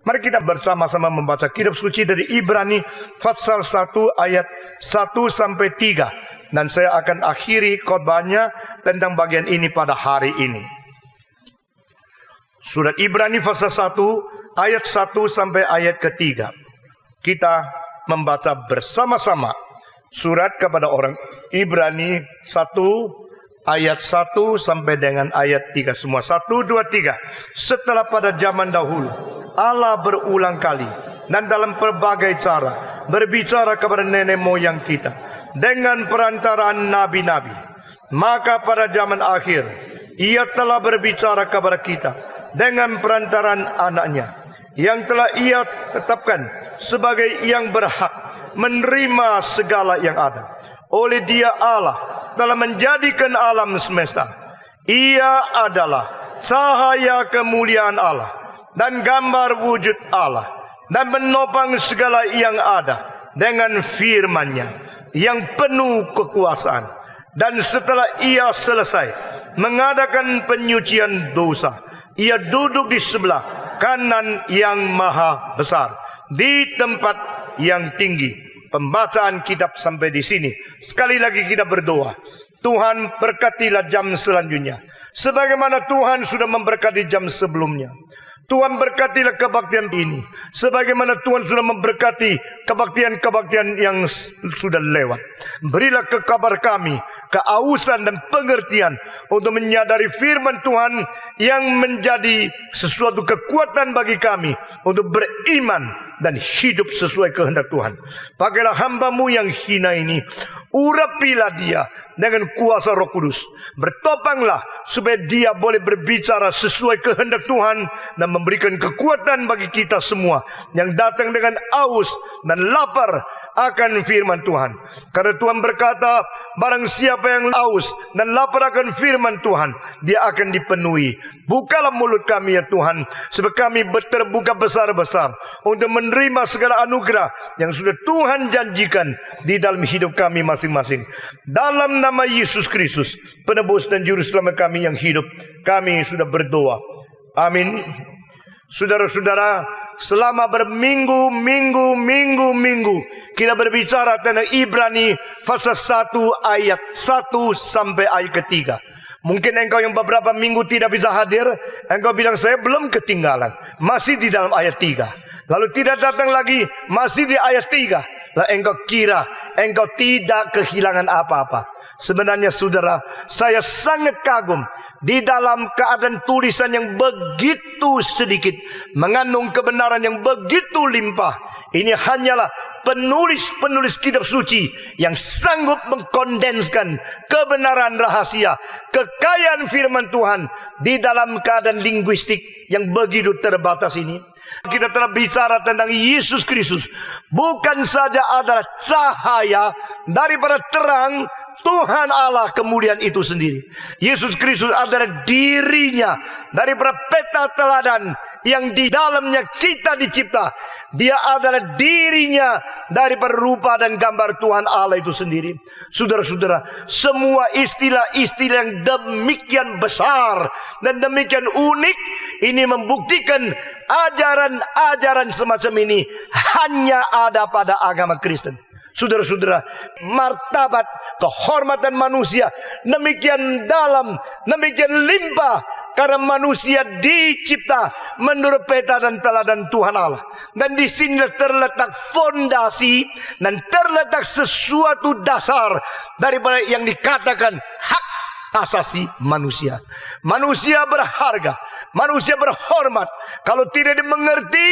Mari kita bersama-sama membaca kitab suci dari Ibrani pasal 1 ayat 1 sampai 3. Dan saya akan akhiri khotbahnya tentang bagian ini pada hari ini. Surat Ibrani pasal 1 ayat 1 sampai ayat ketiga. Kita membaca bersama-sama surat kepada orang Ibrani 1 ayat 1 sampai dengan ayat 3 semua. 1, 2, 3. Setelah pada zaman dahulu Allah berulang kali dan dalam berbagai cara berbicara kepada nenek moyang kita dengan perantaraan nabi-nabi. Maka pada zaman akhir Ia telah berbicara kepada kita dengan perantaraan anaknya yang telah Ia tetapkan sebagai yang berhak menerima segala yang ada. Oleh Dia Allah telah menjadikan alam semesta. Ia adalah cahaya kemuliaan Allah dan gambar wujud Allah, dan menopang segala yang ada dengan firman-Nya yang penuh kekuasaan. Dan setelah Ia selesai mengadakan penyucian dosa, Ia duduk di sebelah kanan yang maha besar di tempat yang tinggi. Pembacaan kitab sampai di sini. Sekali lagi kita berdoa. Tuhan berkatilah jam selanjutnya sebagaimana Tuhan sudah memberkati jam sebelumnya. Tuhan berkatilah kebaktian ini sebagaimana Tuhan sudah memberkati kebaktian-kebaktian yang sudah lewat. Berilah kabar kami keausan dan pengertian untuk menyadari firman Tuhan yang menjadi sesuatu kekuatan bagi kami untuk beriman dan hidup sesuai kehendak Tuhan. Pakailah hamba-Mu yang hina ini, urapilah dia dengan kuasa Roh Kudus. Bertopanglah supaya dia boleh berbicara sesuai kehendak Tuhan dan memberikan kekuatan bagi kita semua yang datang dengan aus dan lapar akan firman Tuhan. Karena Tuhan berkata, barang siapa yang aus dan lapar akan firman Tuhan, dia akan dipenuhi. Bukalah mulut kami ya Tuhan, sebab kami terbuka besar-besar untuk menerima segala anugerah yang sudah Tuhan janjikan di dalam hidup kami masing-masing. Dalam nama Yesus Kristus, penebus dan juru selamat kami yang hidup, kami sudah berdoa. Amin. Saudara-saudara, selama berminggu-minggu kita berbicara tentang Ibrani pasal 1 ayat 1 sampai ayat ketiga. Mungkin engkau yang beberapa minggu tidak bisa hadir, engkau bilang saya belum ketinggalan, masih di dalam ayat 3. Lalu tidak datang lagi, masih di ayat 3. Lalu engkau kira engkau tidak kehilangan apa-apa. Sebenarnya saudara, saya sangat kagum di dalam keadaan tulisan yang begitu sedikit mengandung kebenaran yang begitu limpah. Ini hanyalah penulis-penulis kitab suci yang sanggup mengkondenskan kebenaran rahasia, kekayaan firman Tuhan di dalam keadaan linguistik yang begitu terbatas ini. Kita telah bicara tentang Yesus Kristus, bukan saja adalah cahaya daripada terang Tuhan Allah kemuliaan itu sendiri. Yesus Kristus adalah dirinya daripada peta teladan yang di dalamnya kita dicipta. Dia adalah dirinya daripada rupa dan gambar Tuhan Allah itu sendiri. Saudara-saudara, semua istilah-istilah yang demikian besar dan demikian unik ini membuktikan ajaran-ajaran semacam ini hanya ada pada agama Kristen. Saudara-saudara, martabat kehormatan manusia demikian dalam, demikian limpah karena manusia dicipta menurut peta dan teladan Tuhan Allah. Dan di sini terletak fondasi dan terletak sesuatu dasar daripada yang dikatakan hak asasi manusia. Manusia berharga, manusia berhormat. Kalau tidak dimengerti,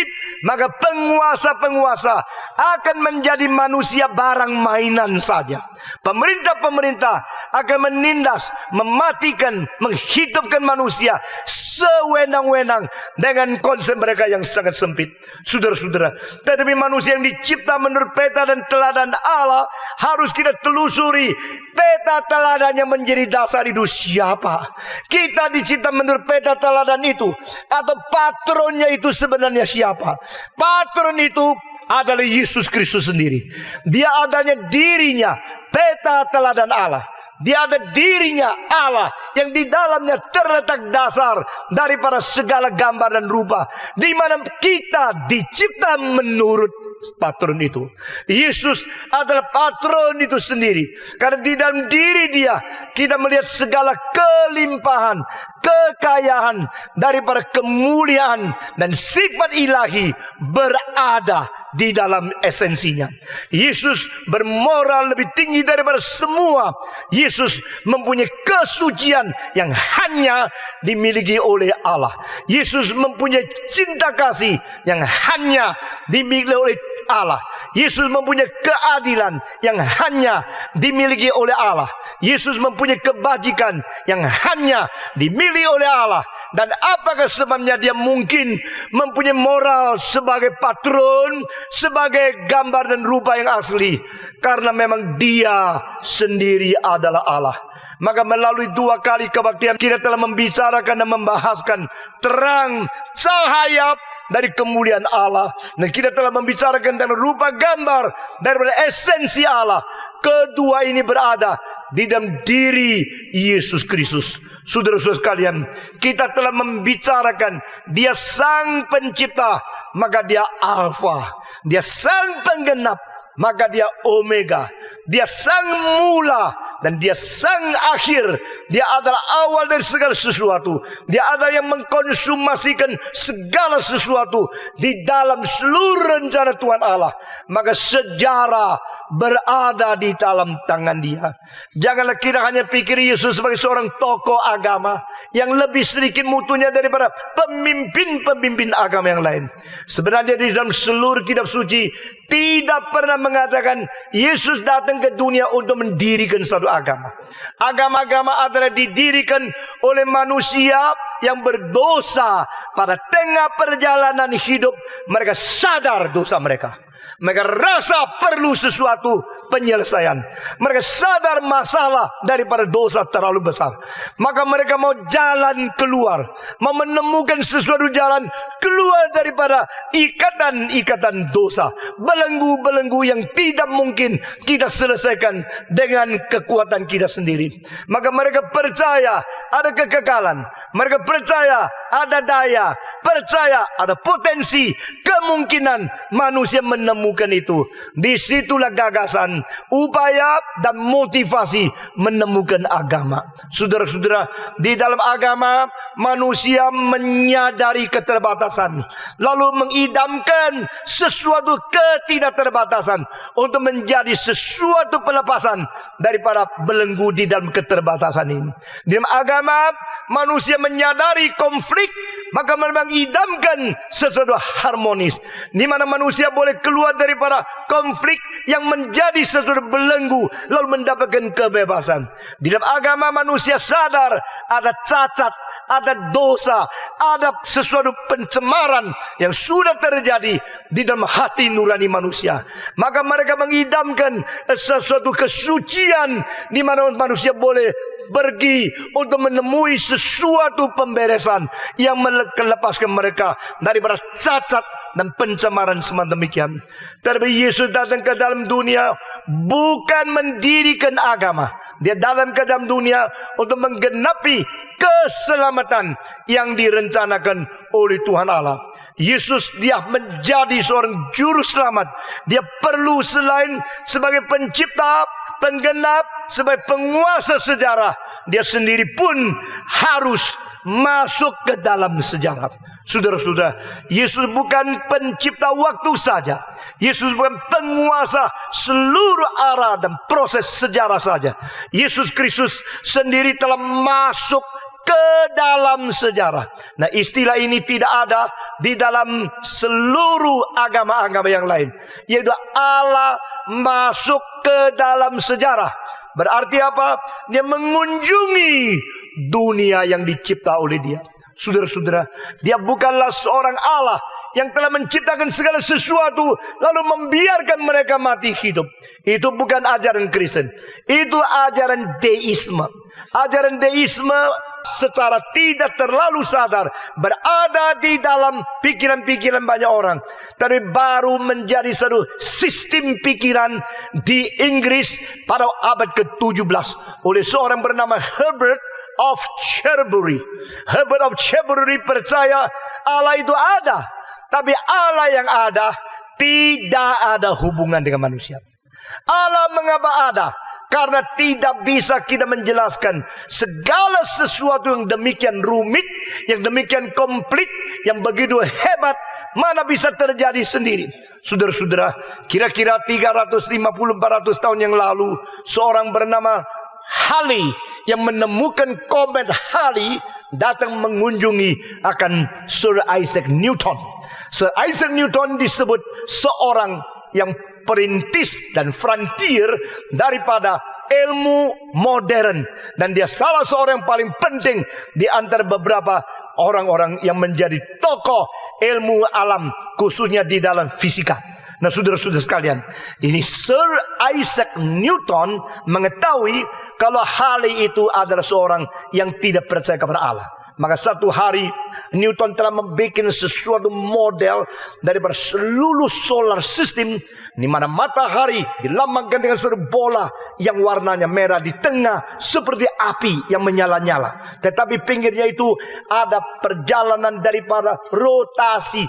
maka penguasa-penguasa akan menjadi manusia barang mainan saja. Pemerintah-pemerintah akan menindas, mematikan, menghidupkan manusia sewenang-wenang dengan konsep mereka yang sangat sempit. Saudara-saudara, tetapi manusia yang dicipta menurut peta dan teladan Allah harus kita telusuri. Peta teladan yang menjadi dasar itu siapa? Kita dicipta menurut peta teladan itu, atau patronnya itu sebenarnya siapa? Patron itu adalah Yesus Kristus sendiri. Dia adanya dirinya, peta teladan Allah. Dia ada dirinya Allah yang di dalamnya terletak dasar daripada segala gambar dan rupa, di mana kita dicipta menurut patron itu. Yesus adalah patron itu sendiri, karena di dalam diri dia kita melihat segala kelimpahan, kekayaan daripada kemuliaan dan sifat ilahi berada di dalam esensinya. Yesus bermoral lebih tinggi daripada semua. Yesus mempunyai kesucian yang hanya dimiliki oleh Allah. Yesus mempunyai cinta kasih yang hanya dimiliki oleh Allah. Yesus mempunyai keadilan yang hanya dimiliki oleh Allah. Yesus mempunyai kebajikan yang hanya dimiliki oleh Allah. Dan apakah sebabnya dia mungkin mempunyai moral sebagai patron, sebagai gambar dan rupa yang asli? Karena memang dia sendiri adalah Allah. Maka melalui 2 kali kebaktian kita telah membicarakan dan membahaskan terang cahaya dari kemuliaan Allah, dan kita telah membicarakan tentang rupa gambar daripada esensi Allah. Kedua ini berada di dalam diri Yesus Kristus. Saudara-saudara sekalian, kita telah membicarakan dia sang pencipta, maka dia Alfa. Dia sang penggenap, maka dia Omega. Dia sang mula dan dia sang akhir. Dia adalah awal dari segala sesuatu. Dia adalah yang mengkonsumasikan segala sesuatu di dalam seluruh rencana Tuhan Allah. Maka sejarah berada di dalam tangan dia. Janganlah kita hanya pikir Yesus sebagai seorang tokoh agama yang lebih sedikit mutunya daripada pemimpin-pemimpin agama yang lain. Sebenarnya di dalam seluruh kitab suci tidak pernah mengatakan Yesus datang ke dunia untuk mendirikan satu agama. Agama-agama adalah didirikan oleh manusia yang berdosa. Pada tengah perjalanan hidup mereka sadar dosa mereka. Mereka rasa perlu sesuatu penyelesaian. Mereka sadar masalah daripada dosa terlalu besar. Maka mereka mau jalan keluar, mau menemukan sesuatu jalan keluar daripada ikatan-ikatan dosa, belenggu-belenggu yang tidak mungkin kita selesaikan dengan kekuatan kita sendiri. Maka mereka percaya ada kekekalan. Mereka percaya ada daya, percaya ada potensi, kemungkinan manusia menemukan itu. Disitulah gagasan, upaya dan motivasi menemukan agama. Saudara-saudara, di dalam agama manusia menyadari keterbatasan, lalu mengidamkan sesuatu ketidakterbatasan untuk menjadi sesuatu pelepasan daripada belenggu di dalam keterbatasan ini. Di dalam agama manusia menyadari konflik, maka mengidamkan sesuatu harmonis, di mana manusia boleh keluar daripada konflik yang menjadi sesuatu belenggu, lalu mendapatkan kebebasan. Di dalam agama manusia sadar ada cacat, ada dosa, ada sesuatu pencemaran yang sudah terjadi di dalam hati nurani manusia. Maka mereka mengidamkan sesuatu kesucian di mana manusia boleh pergi untuk menemui sesuatu pemberesan yang melepaskan mereka daripada cacat dan pencemaran semacam demikian. Tapi Yesus datang ke dalam dunia bukan mendirikan agama. Dia datang ke dalam dunia untuk menggenapi keselamatan yang direncanakan oleh Tuhan Allah. Yesus dia menjadi seorang juru selamat. Dia perlu selain sebagai pencipta, penggenap, sebagai penguasa sejarah, dia sendiri pun harus masuk ke dalam sejarah. Saudara-saudara, Yesus bukan pencipta waktu saja. Yesus bukan penguasa seluruh arah dan proses sejarah saja. Yesus Kristus sendiri telah masuk ke dalam sejarah. Nah, istilah ini tidak ada di dalam seluruh agama-agama yang lain, yaitu Allah masuk ke dalam sejarah. Berarti apa? Dia mengunjungi dunia yang dicipta oleh dia. Saudara-saudara, dia bukanlah seorang Allah yang telah menciptakan segala sesuatu lalu membiarkan mereka mati hidup. Itu bukan ajaran Kristen. Itu ajaran deisme. Ajaran deisme secara tidak terlalu sadar berada di dalam pikiran-pikiran banyak orang. tapi baru menjadi satu sistem pikiran di Inggris pada abad ke-17 oleh seorang bernama Herbert of Cherbury. Herbert of Cherbury percaya Allah itu ada, tapi Allah yang ada tidak ada hubungan dengan manusia. Allah mengapa ada? Karena tidak bisa kita menjelaskan segala sesuatu yang demikian rumit, yang demikian komplit, yang begitu hebat, mana bisa terjadi sendiri. Saudara-saudara, kira-kira 350-400 tahun yang lalu, seorang bernama Halley yang menemukan komet Halley datang mengunjungi akan Sir Isaac Newton. Sir Isaac Newton disebut seorang yang perintis dan frontier daripada ilmu modern, dan dia salah seorang yang paling penting di antara beberapa orang-orang yang menjadi tokoh ilmu alam, khususnya di dalam fisika. Nah, saudara-saudara sekalian, ini Sir Isaac Newton mengetahui kalau Halley itu adalah seorang yang tidak percaya kepada Allah. Maka satu hari Newton telah membuat sesuatu model daripada seluruh solar system, di mana matahari dilambangkan dengan satu bola yang warnanya merah di tengah seperti api yang menyala-nyala. Tetapi pinggirnya itu ada perjalanan daripada rotasi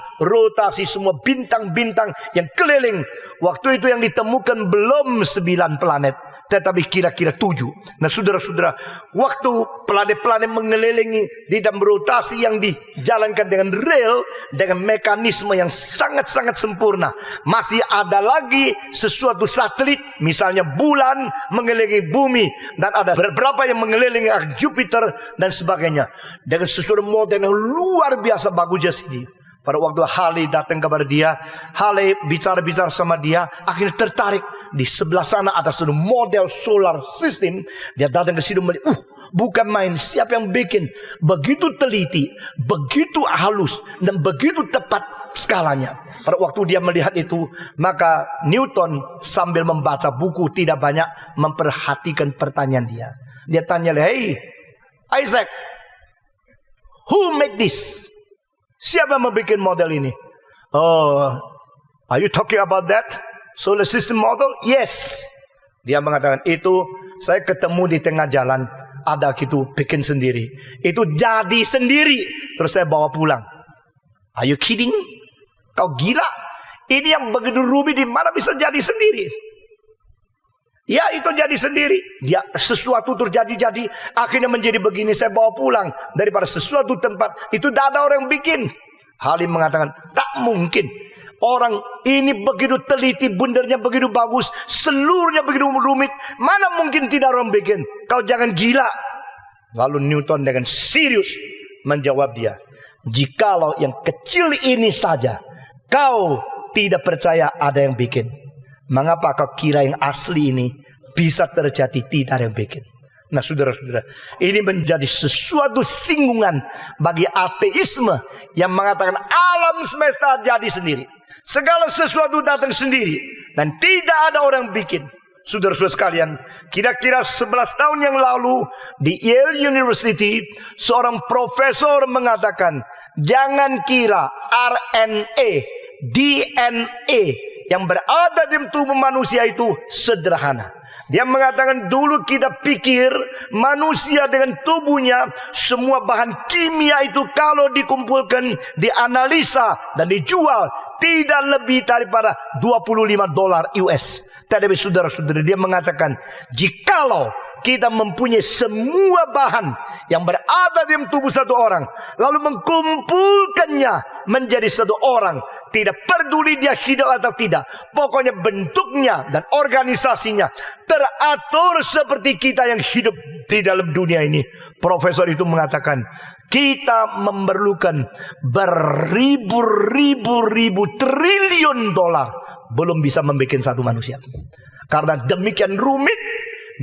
semua bintang-bintang yang keliling. Waktu itu yang ditemukan belum 9 planet, tetapi kira-kira 7. Nah, saudara-saudara, waktu planet-planet mengelilingi di dalam rotasi yang dijalankan dengan rel, dengan mekanisme yang sangat-sangat sempurna, masih ada lagi sesuatu satelit, misalnya bulan mengelilingi bumi, dan ada beberapa yang mengelilingi Jupiter dan sebagainya, dengan sesuatu model yang luar biasa bagusnya sini. Pada waktu Halley datang kepada dia, Halley bicara-bicara sama dia, akhirnya tertarik. Di sebelah sana ada satu model solar system. Dia datang ke situ melihat, bukan main, siapa yang bikin? Begitu teliti, begitu halus, dan begitu tepat skalanya. Pada waktu dia melihat itu, maka Newton sambil membaca buku tidak banyak memperhatikan pertanyaan dia. Dia tanya, hey Isaac, who made this? Siapa yang membuat model ini? Oh, are you talking about that solar system model? Yes. Dia mengatakan, itu saya ketemu di tengah jalan, ada gitu bikin sendiri. Itu jadi sendiri, terus saya bawa pulang. Are you kidding? Kau gila? Ini yang begitu rumit, di mana bisa jadi sendiri? Ya, itu jadi sendiri. Dia sesuatu terjadi, akhirnya menjadi begini, saya bawa pulang daripada sesuatu tempat. Itu tidak ada orang yang bikin. Halley mengatakan, tak mungkin. Orang ini begitu teliti, bundernya begitu bagus, seluruhnya begitu rumit, mana mungkin tidak orang bikin? Kau jangan gila. Lalu Newton dengan serius menjawab dia, jikalau yang kecil ini saja kau tidak percaya ada yang bikin, mengapa kau kira yang asli ini bisa terjadi tidak ada yang bikin? Nah, saudara-saudara, ini menjadi sesuatu singgungan bagi ateisme yang mengatakan alam semesta jadi sendiri, segala sesuatu datang sendiri, dan tidak ada orang bikin. Saudara-saudara sekalian, kira-kira 11 tahun yang lalu di Yale University, seorang profesor mengatakan, jangan kira RNA, DNA yang berada di tubuh manusia itu sederhana. Dia mengatakan, dulu kita pikir manusia dengan tubuhnya, semua bahan kimia itu kalau dikumpulkan, dianalisa dan dijual, tidak lebih daripada $25 US. Tetapi saudara-saudara, dia mengatakan, jikalau kita mempunyai semua bahan yang berada di tubuh satu orang, lalu mengkumpulkannya menjadi satu orang, tidak peduli dia hidup atau tidak, pokoknya bentuknya dan organisasinya teratur seperti kita yang hidup di dalam dunia ini. Profesor itu mengatakan, kita memerlukan beribu-ribu triliun dolar belum bisa membuat satu manusia. Karena demikian rumit,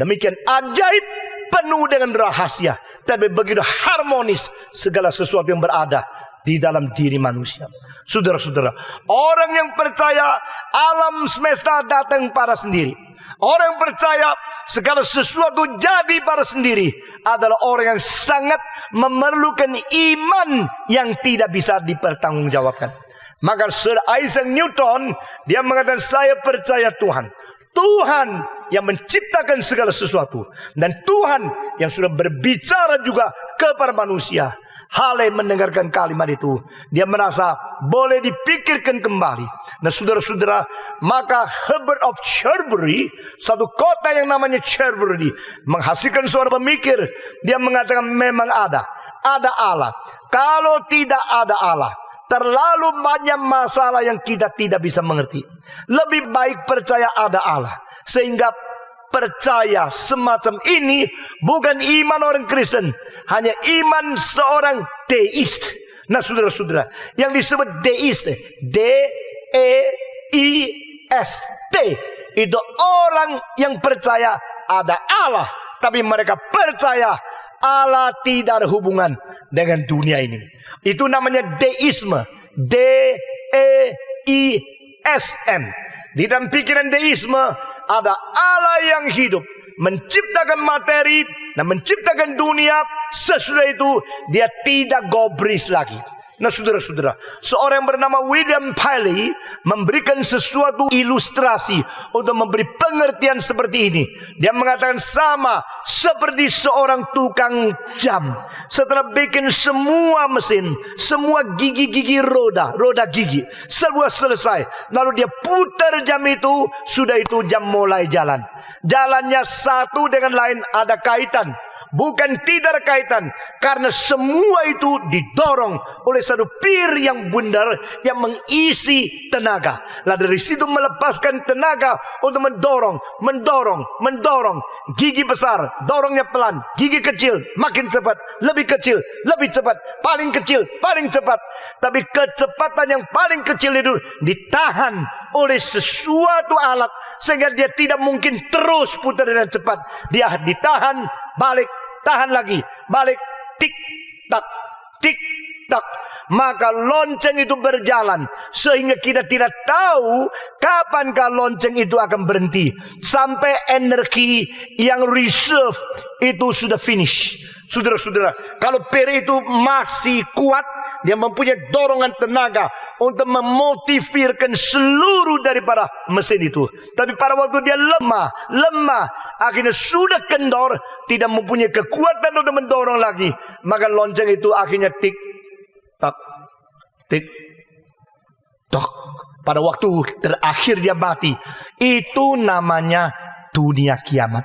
demikian ajaib, penuh dengan rahasia, tapi begitu harmonis segala sesuatu yang berada di dalam diri manusia. Saudara-saudara, orang yang percaya alam semesta datang pada sendiri, orang yang percaya segala sesuatu jadi pada sendiri, adalah orang yang sangat memerlukan iman yang tidak bisa dipertanggungjawabkan. Maka Sir Isaac Newton, dia mengatakan, saya percaya Tuhan. Tuhan yang menciptakan segala sesuatu. Dan Tuhan yang sudah berbicara juga kepada manusia. Hale mendengarkan kalimat itu, dia merasa boleh dipikirkan kembali. Nah saudara-saudara, maka Herbert of Cherbury, satu kota yang namanya Cherbury, menghasilkan seorang pemikir. Dia mengatakan memang ada Allah. Kalau tidak ada Allah, terlalu banyak masalah yang kita tidak bisa mengerti. Lebih baik percaya ada Allah. Sehingga percaya semacam ini bukan iman orang Kristen, hanya iman seorang deist. Nah saudara-saudara, yang disebut deist, D-E-I-S-T, itu orang yang percaya ada Allah, tapi mereka percaya Allah tidak ada hubungan dengan dunia ini. Itu namanya deisme. D-E-I-S-M. Di dalam pikiran deisme ada Allah yang hidup, menciptakan materi dan menciptakan dunia. Sesudah itu dia tidak gobris lagi. Nah saudara-saudara, seorang yang bernama William Paley memberikan sesuatu ilustrasi untuk memberi pengertian seperti ini. Dia mengatakan sama seperti seorang tukang jam. Setelah bikin semua mesin, semua gigi-gigi roda gigi, semua selesai, lalu dia putar jam itu. Sudah itu jam mulai jalan. Jalannya satu dengan lain ada kaitan. Bukan tidak ada kaitan, karena semua itu didorong oleh satu pir yang bundar yang mengisi tenaga. Lalu dari situ melepaskan tenaga untuk mendorong. Gigi besar, dorongnya pelan. Gigi kecil, makin cepat. Lebih kecil, lebih cepat. Paling kecil, paling cepat. Tapi kecepatan yang paling kecil itu ditahan oleh sesuatu alat, sehingga dia tidak mungkin terus putar dengan cepat. Dia ditahan, balik, tahan lagi, balik, tik tak, tik tak. Maka lonceng itu berjalan sehingga kita tidak tahu kapankah lonceng itu akan berhenti, sampai energi yang reserve itu sudah finish. Saudara-saudara, kalau pir itu masih kuat, dia mempunyai dorongan tenaga untuk memotivasikan seluruh daripada mesin itu. Tapi pada waktu dia lemah, akhirnya sudah kendor, tidak mempunyai kekuatan untuk mendorong lagi, maka lonceng itu akhirnya tik tak, tik tak. Pada waktu terakhir dia mati. Itu namanya dunia kiamat.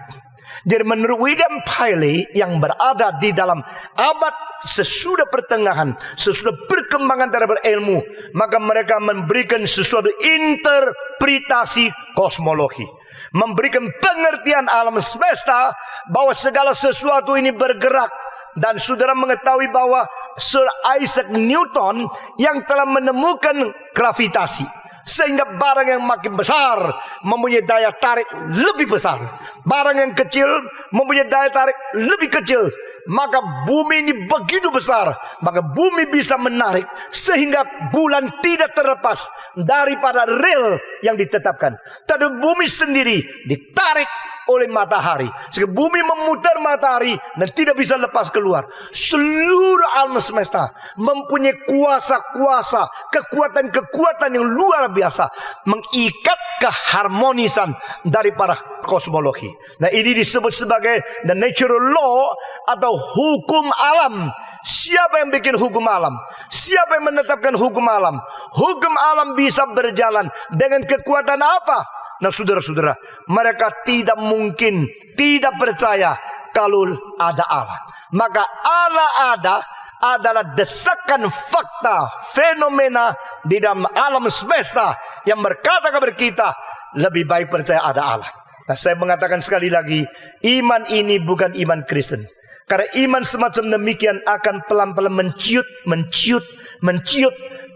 Jadi menurut William Paley yang berada di dalam abad sesudah pertengahan, sesudah perkembangan terhadap ilmu, maka mereka memberikan sesuatu interpretasi kosmologi, memberikan pengertian alam semesta bahwa segala sesuatu ini bergerak. Dan saudara mengetahui bahwa Sir Isaac Newton yang telah menemukan gravitasi, sehingga barang yang makin besar mempunyai daya tarik lebih besar, barang yang kecil mempunyai daya tarik lebih kecil. Maka bumi ini begitu besar, maka bumi bisa menarik sehingga bulan tidak terlepas daripada rel yang ditetapkan. Tapi bumi sendiri ditarik oleh matahari, sehingga bumi memutar matahari dan tidak bisa lepas keluar. Seluruh alam semesta mempunyai kuasa-kuasa, kekuatan-kekuatan yang luar biasa, mengikat keharmonisan daripada kosmologi. Nah ini disebut sebagai the natural law atau hukum alam. Siapa yang bikin hukum alam? Siapa yang menetapkan hukum alam? Hukum alam bisa berjalan dengan kekuatan apa? Nah saudara-saudara, mereka tidak mungkin tidak percaya kalau ada Allah. Maka Allah adalah desakan fakta, fenomena di dalam alam semesta yang berkata kepada kita, lebih baik percaya ada Allah. Nah saya mengatakan sekali lagi, iman ini bukan iman Kristen. Karena iman semacam demikian akan pelan-pelan menciut.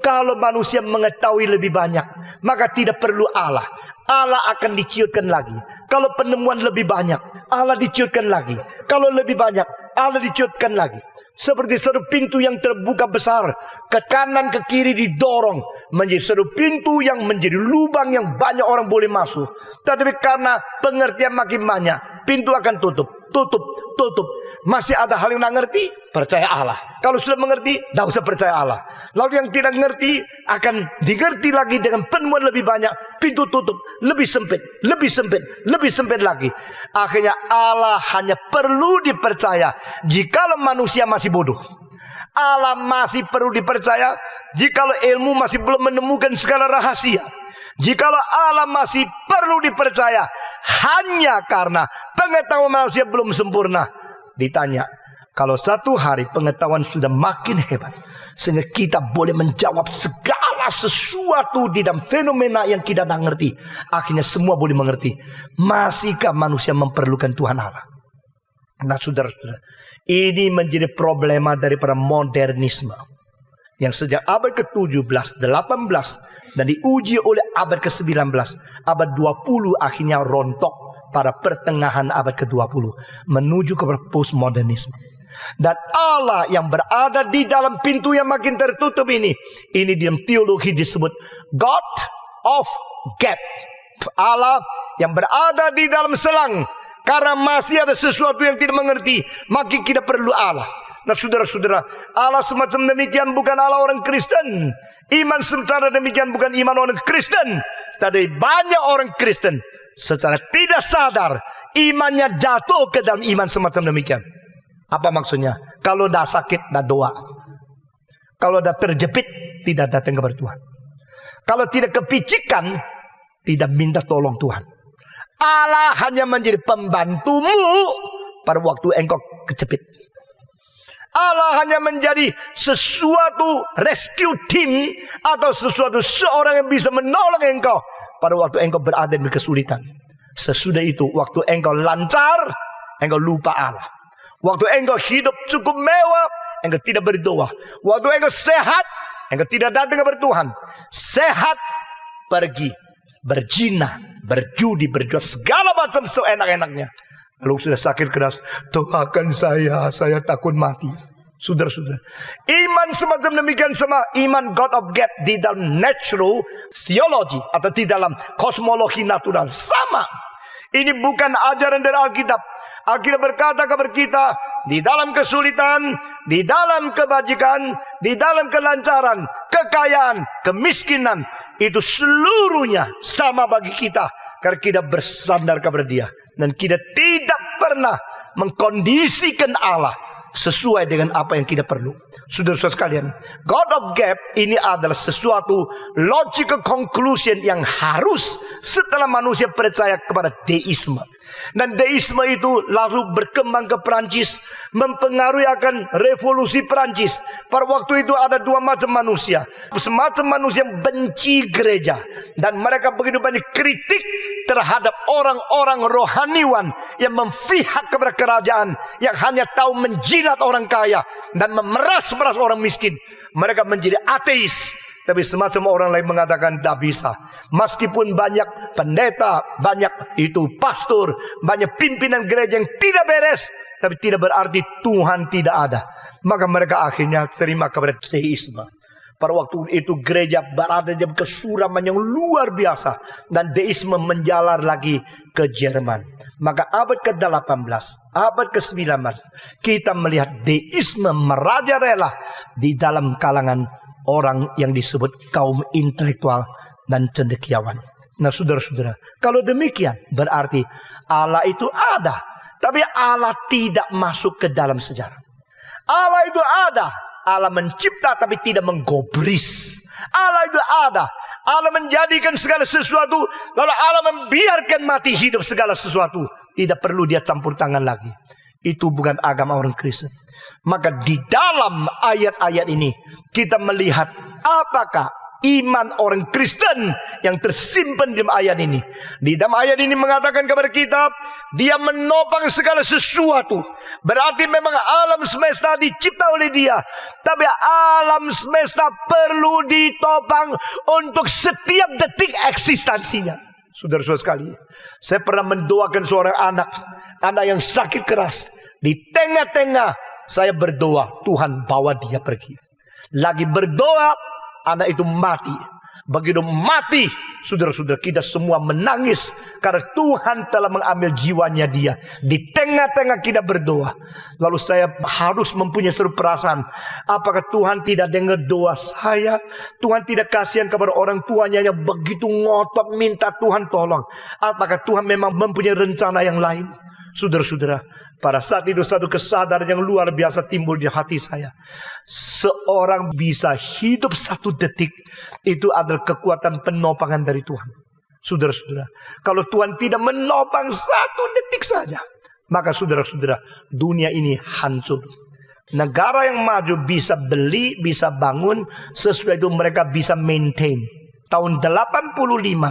Kalau manusia mengetahui lebih banyak, maka tidak perlu Allah. Allah akan diciutkan lagi. Kalau penemuan lebih banyak, Allah diciutkan lagi. Kalau lebih banyak, Allah diciutkan lagi. Seperti satu pintu yang terbuka besar, ke kanan ke kiri didorong menjadi satu pintu yang menjadi lubang yang banyak orang boleh masuk. Tetapi karena pengertian makin banyak, pintu akan tutup. Masih ada hal yang tidak ngerti? Percaya Allah. Kalau sudah mengerti, tidak usah percaya Allah. Lalu yang tidak mengerti akan digerti lagi dengan penemuan lebih banyak. Pintu tutup, lebih sempit, lebih sempit, lebih sempit lagi. Akhirnya Allah hanya perlu dipercaya jikalau manusia masih bodoh. Allah masih perlu dipercaya jikalau ilmu masih belum menemukan segala rahasia. Jikalau Allah masih perlu dipercaya hanya karena pengetahuan manusia belum sempurna. Ditanya, kalau satu hari pengetahuan sudah makin hebat, sehingga kita boleh menjawab segala sesuatu di dalam fenomena yang kita tak ngerti, akhirnya semua boleh mengerti. Masihkah manusia memerlukan Tuhan Allah? Nah saudara-saudara, ini menjadi problema daripada modernisme yang sejak abad ke-17, 18 dan diuji oleh abad ke-19, abad 20 akhirnya rontok pada pertengahan abad ke-20 menuju kepada postmodernisme. Dan Allah yang berada di dalam pintu yang makin tertutup ini di dalam teologi disebut God of Gap. Allah yang berada di dalam selang. Karena masih ada sesuatu yang tidak mengerti, maka kita perlu Allah. Nah saudara-saudara, Allah semacam demikian bukan Allah orang Kristen. Iman secara demikian bukan iman orang Kristen. Tapi banyak orang Kristen secara tidak sadar imannya jatuh ke dalam iman semacam demikian. Apa maksudnya? Kalau dah sakit, dah doa. Kalau dah terjepit, tidak datang kepada Tuhan. Kalau tidak kepicikan, tidak minta tolong Tuhan. Allah hanya menjadi pembantumu pada waktu engkau kejepit. Allah hanya menjadi sesuatu rescue team atau sesuatu seorang yang bisa menolong engkau pada waktu engkau berada di kesulitan. Sesudah itu, waktu engkau lancar, engkau lupa Allah. Waktu engkau hidup cukup mewah, engkau tidak berdoa. Waktu engkau sehat, engkau tidak datang kepada Tuhan. Sehat, pergi, berzina, berjudi, berjual segala macam seenak-enaknya. Lalu sudah sakit keras, doakan saya takut mati. Saudara-saudara, iman semacam demikian sama iman God of Gap di dalam natural theology atau di dalam kosmologi natural sama. Ini bukan ajaran dari Alkitab. Alkitab berkata kepada kita, di dalam kesulitan, di dalam kebajikan, di dalam kelancaran, kekayaan, kemiskinan, itu seluruhnya sama bagi kita karena kita bersandar kepada Dia. Dan kita tidak pernah mengkondisikan Allah sesuai dengan apa yang kita perlu. Saudara-saudara sekalian, God of Gap ini adalah sesuatu logical conclusion yang harus setelah manusia percaya kepada deisme. Dan deisme itu lalu berkembang ke Perancis, mempengaruhi akan revolusi Perancis. Pada waktu itu ada dua macam manusia. Semacam manusia yang benci gereja, dan mereka begitu banyak kritik terhadap orang-orang rohaniwan yang memihak kepada kerajaan, yang hanya tahu menjilat orang kaya dan memeras-meras orang miskin. Mereka menjadi ateis. Tapi semacam orang lain mengatakan tak bisa. Meskipun banyak pendeta, banyak itu pastor, banyak pimpinan gereja yang tidak beres, tapi tidak berarti Tuhan tidak ada. Maka mereka akhirnya terima kepada deisme. Pada waktu itu gereja berada dalam kesuraman yang luar biasa, dan deisme menjalar lagi ke Jerman. Maka abad ke-18, abad ke-19, kita melihat deisme merajalela di dalam kalangan orang yang disebut kaum intelektual dan cendekiawan. Nah saudara-saudara, kalau demikian berarti Allah itu ada, tapi Allah tidak masuk ke dalam sejarah. Allah itu ada, Allah mencipta tapi tidak menggobris. Allah itu ada, Allah menjadikan segala sesuatu, lalu Allah membiarkan mati hidup segala sesuatu. Tidak perlu dia campur tangan lagi. Itu bukan agama orang Kristen. Maka di dalam ayat-ayat ini kita melihat apakah iman orang Kristen yang tersimpan di dalam ayat ini. Di dalam ayat ini mengatakan kepada kita, Dia menopang segala sesuatu. Berarti memang alam semesta dicipta oleh Dia, tapi alam semesta perlu ditopang untuk setiap detik eksistensinya. Saudara-saudara sekalian, saya pernah mendoakan seorang anak yang sakit keras. Di tengah-tengah saya berdoa, Tuhan bawa dia pergi. Lagi berdoa, anak itu mati. Begitu mati, saudara-saudara, kita semua menangis karena Tuhan telah mengambil jiwanya dia. Di tengah-tengah kita berdoa. Lalu saya harus mempunyai satu perasaan, apakah Tuhan tidak dengar doa saya? Tuhan tidak kasihan kepada orang tuanya yang begitu ngotot minta Tuhan tolong. Apakah Tuhan memang mempunyai rencana yang lain? Saudara-saudara, pada saat itu satu kesadaran yang luar biasa timbul di hati saya. Seorang bisa hidup 1 detik, itu adalah kekuatan penopangan dari Tuhan. Saudara-saudara, kalau Tuhan tidak menopang 1 detik saja, maka saudara-saudara, dunia ini hancur. Negara yang maju bisa beli, bisa bangun, sesudah itu mereka bisa maintain. Tahun 85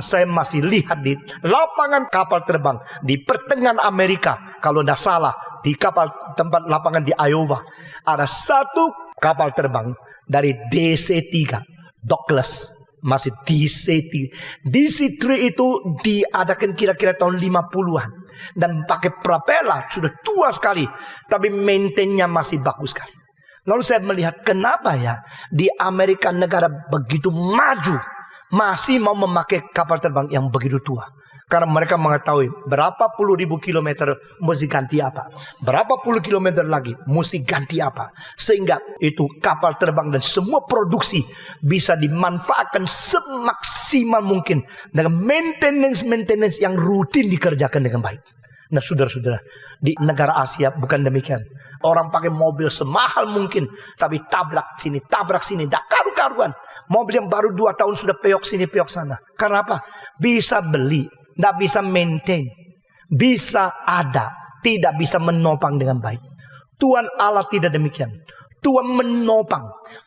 saya masih lihat di lapangan kapal terbang di pertengahan Amerika, kalau tidak salah di kapal tempat lapangan di Iowa, ada satu kapal terbang dari DC-3 Douglas, masih DC-3. DC-3 itu diadakan kira-kira tahun 50-an dan pakai propeller, sudah tua sekali, tapi maintainnya masih bagus sekali. Lalu saya melihat kenapa ya di Amerika, negara begitu maju, masih mau memakai kapal terbang yang begitu tua. Karena mereka mengetahui berapa puluh ribu kilometer mesti ganti apa, berapa puluh kilometer lagi mesti ganti apa. Sehingga itu kapal terbang dan semua produksi bisa dimanfaatkan semaksimal mungkin dengan maintenance yang rutin dikerjakan dengan baik. Nah saudara-saudara, di negara Asia bukan demikian. Orang pakai mobil semahal mungkin, tapi tabrak sini, tabrak sini, tak karu-karuan. Mobil yang baru 2 tahun sudah peok sini, peok sana. Karena apa? Bisa beli, tidak bisa maintain. Bisa ada, tidak bisa menopang dengan baik. Tuhan Allah tidak demikian. Tuhan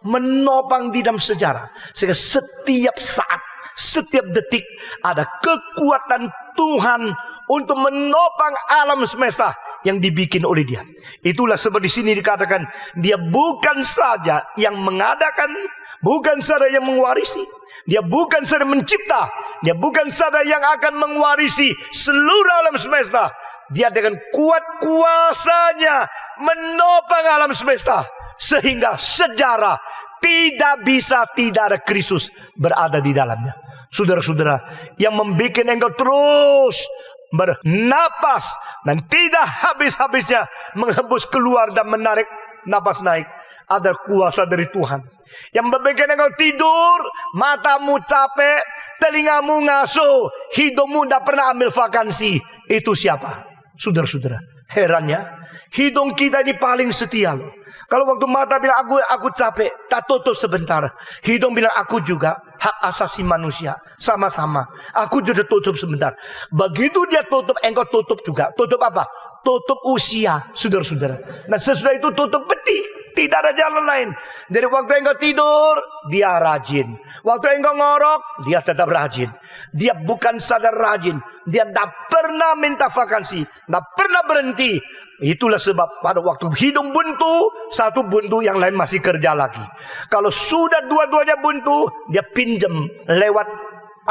menopang di dalam sejarah. Sehingga setiap saat, setiap detik ada kekuatan Tuhan untuk menopang alam semesta yang dibikin oleh dia. Itulah sebab di sini dikatakan dia bukan saja yang mengadakan, bukan saja yang mewarisi, dia bukan saja mencipta, dia bukan saja yang akan mewarisi seluruh alam semesta. Dia dengan kuat kuasanya menopang alam semesta sehingga sejarah tidak bisa tidak ada Kristus berada di dalamnya. Saudara-saudara, yang membuat engkau terus bernapas dan tidak habis-habisnya menghembus keluar dan menarik napas naik adalah kuasa dari Tuhan. Yang membuat engkau tidur, matamu capek, telingamu ngaso, hidungmu tidak pernah ambil vakansi. Itu siapa? Saudara-saudara, herannya hidung kita ini paling setia loh. Kalau waktu mata bilang aku capek, tak tutup sebentar. Hidung bilang aku juga, hak asasi manusia, sama-sama. Aku juga tutup sebentar. Begitu dia tutup, engkau tutup juga. Tutup apa? Tutup usia, saudara-saudara. Dan sesudah itu tutup peti. Tidak ada jalan lain. Jadi waktu engkau tidur, dia rajin. Waktu engkau ngorok, dia tetap rajin. Dia bukan sadar rajin. Dia tidak pernah minta vakansi, tidak pernah berhenti. Itulah sebab pada waktu hidung buntu, satu buntu, yang lain masih kerja lagi. Kalau sudah dua-duanya buntu, dia pinjam lewat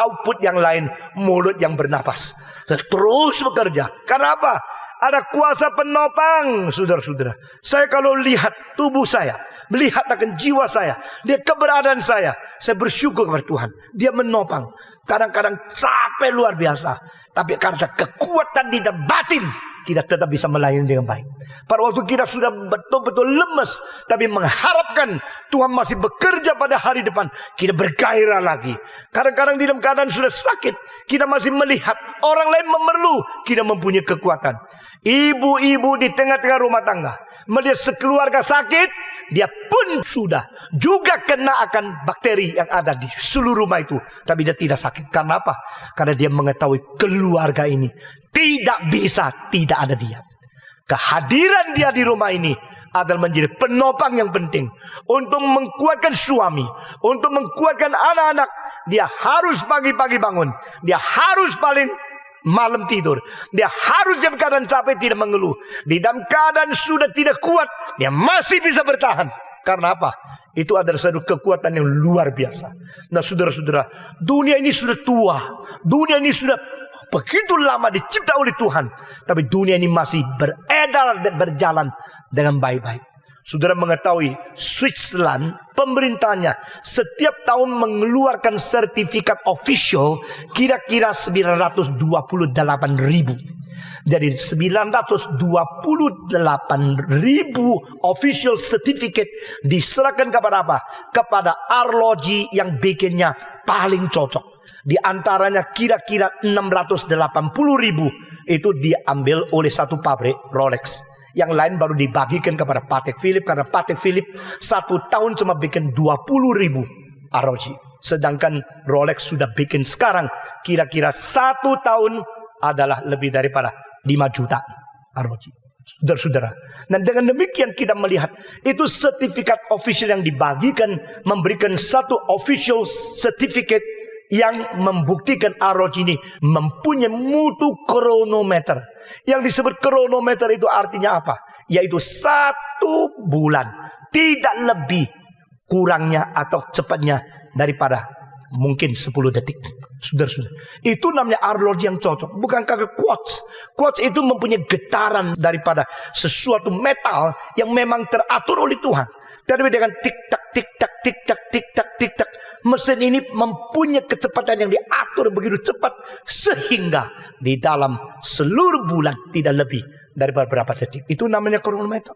output yang lain, mulut yang bernapas. Terus bekerja. Karena apa? Ada kuasa penopang, saudara-saudara. Saya kalau lihat tubuh saya, melihat akan jiwa saya, lihat keberadaan saya bersyukur kepada Tuhan. Dia menopang. Kadang-kadang capek luar biasa, tapi karena kekuatan di dalam batin, kita tetap bisa melayani dengan baik. Pada waktu kita sudah betul-betul lemes, tapi mengharapkan Tuhan masih bekerja pada hari depan, kita bergairah lagi. Kadang-kadang di dalam keadaan sudah sakit, kita masih melihat orang lain memerlu, kita mempunyai kekuatan. Ibu-ibu di tengah-tengah rumah tangga melihat sekeluarga sakit, dia pun sudah juga kena akan bakteri yang ada di seluruh rumah itu, tapi dia tidak sakit. Karena apa? Karena dia mengetahui keluarga ini tidak bisa tidak ada dia. Kehadiran dia di rumah ini adalah menjadi penopang yang penting untuk menguatkan suami, untuk menguatkan anak-anak. Dia harus pagi-pagi bangun, dia harus paling malam tidur, dia harus dalam keadaan capek tidak mengeluh. Di dalam keadaan sudah tidak kuat, dia masih bisa bertahan. Karena apa? Itu adalah satu kekuatan yang luar biasa. Nah saudara-saudara, dunia ini sudah tua, dunia ini sudah begitu lama dicipta oleh Tuhan, tapi dunia ini masih beredar dan berjalan dengan baik-baik. Saudara mengetahui Switzerland, pemerintahnya setiap tahun mengeluarkan sertifikat official kira-kira 928.000. Jadi 928.000 official certificate diserahkan kepada apa? Kepada arloji yang bikinnya paling cocok. Di antaranya kira-kira 680.000 itu diambil oleh satu pabrik Rolex. Yang lain baru dibagikan kepada Patek Philippe, karena Patek Philippe 1 tahun cuma bikin 20.000 arloji. Sedangkan Rolex sudah bikin sekarang kira-kira 1 tahun adalah lebih daripada 5 juta arloji. Saudara-saudara. Dan dengan demikian kita melihat itu sertifikat official yang dibagikan, memberikan satu official certificate yang membuktikan arloji ini mempunyai mutu kronometer. Yang disebut kronometer itu artinya apa? Yaitu 1 bulan, tidak lebih kurangnya atau cepatnya daripada mungkin 10 detik. Saudara-saudara, itu namanya arloji yang cocok. Bukan kagak quartz. Quartz itu mempunyai getaran daripada sesuatu metal yang memang teratur oleh Tuhan. Tapi dengan tik-tak, tik-tak, tik-tak, tik-tak, tik-tak, mesin ini mempunyai kecepatan yang diatur begitu cepat sehingga di dalam seluruh bulan tidak lebih daripada berapa detik. Itu namanya kronometer.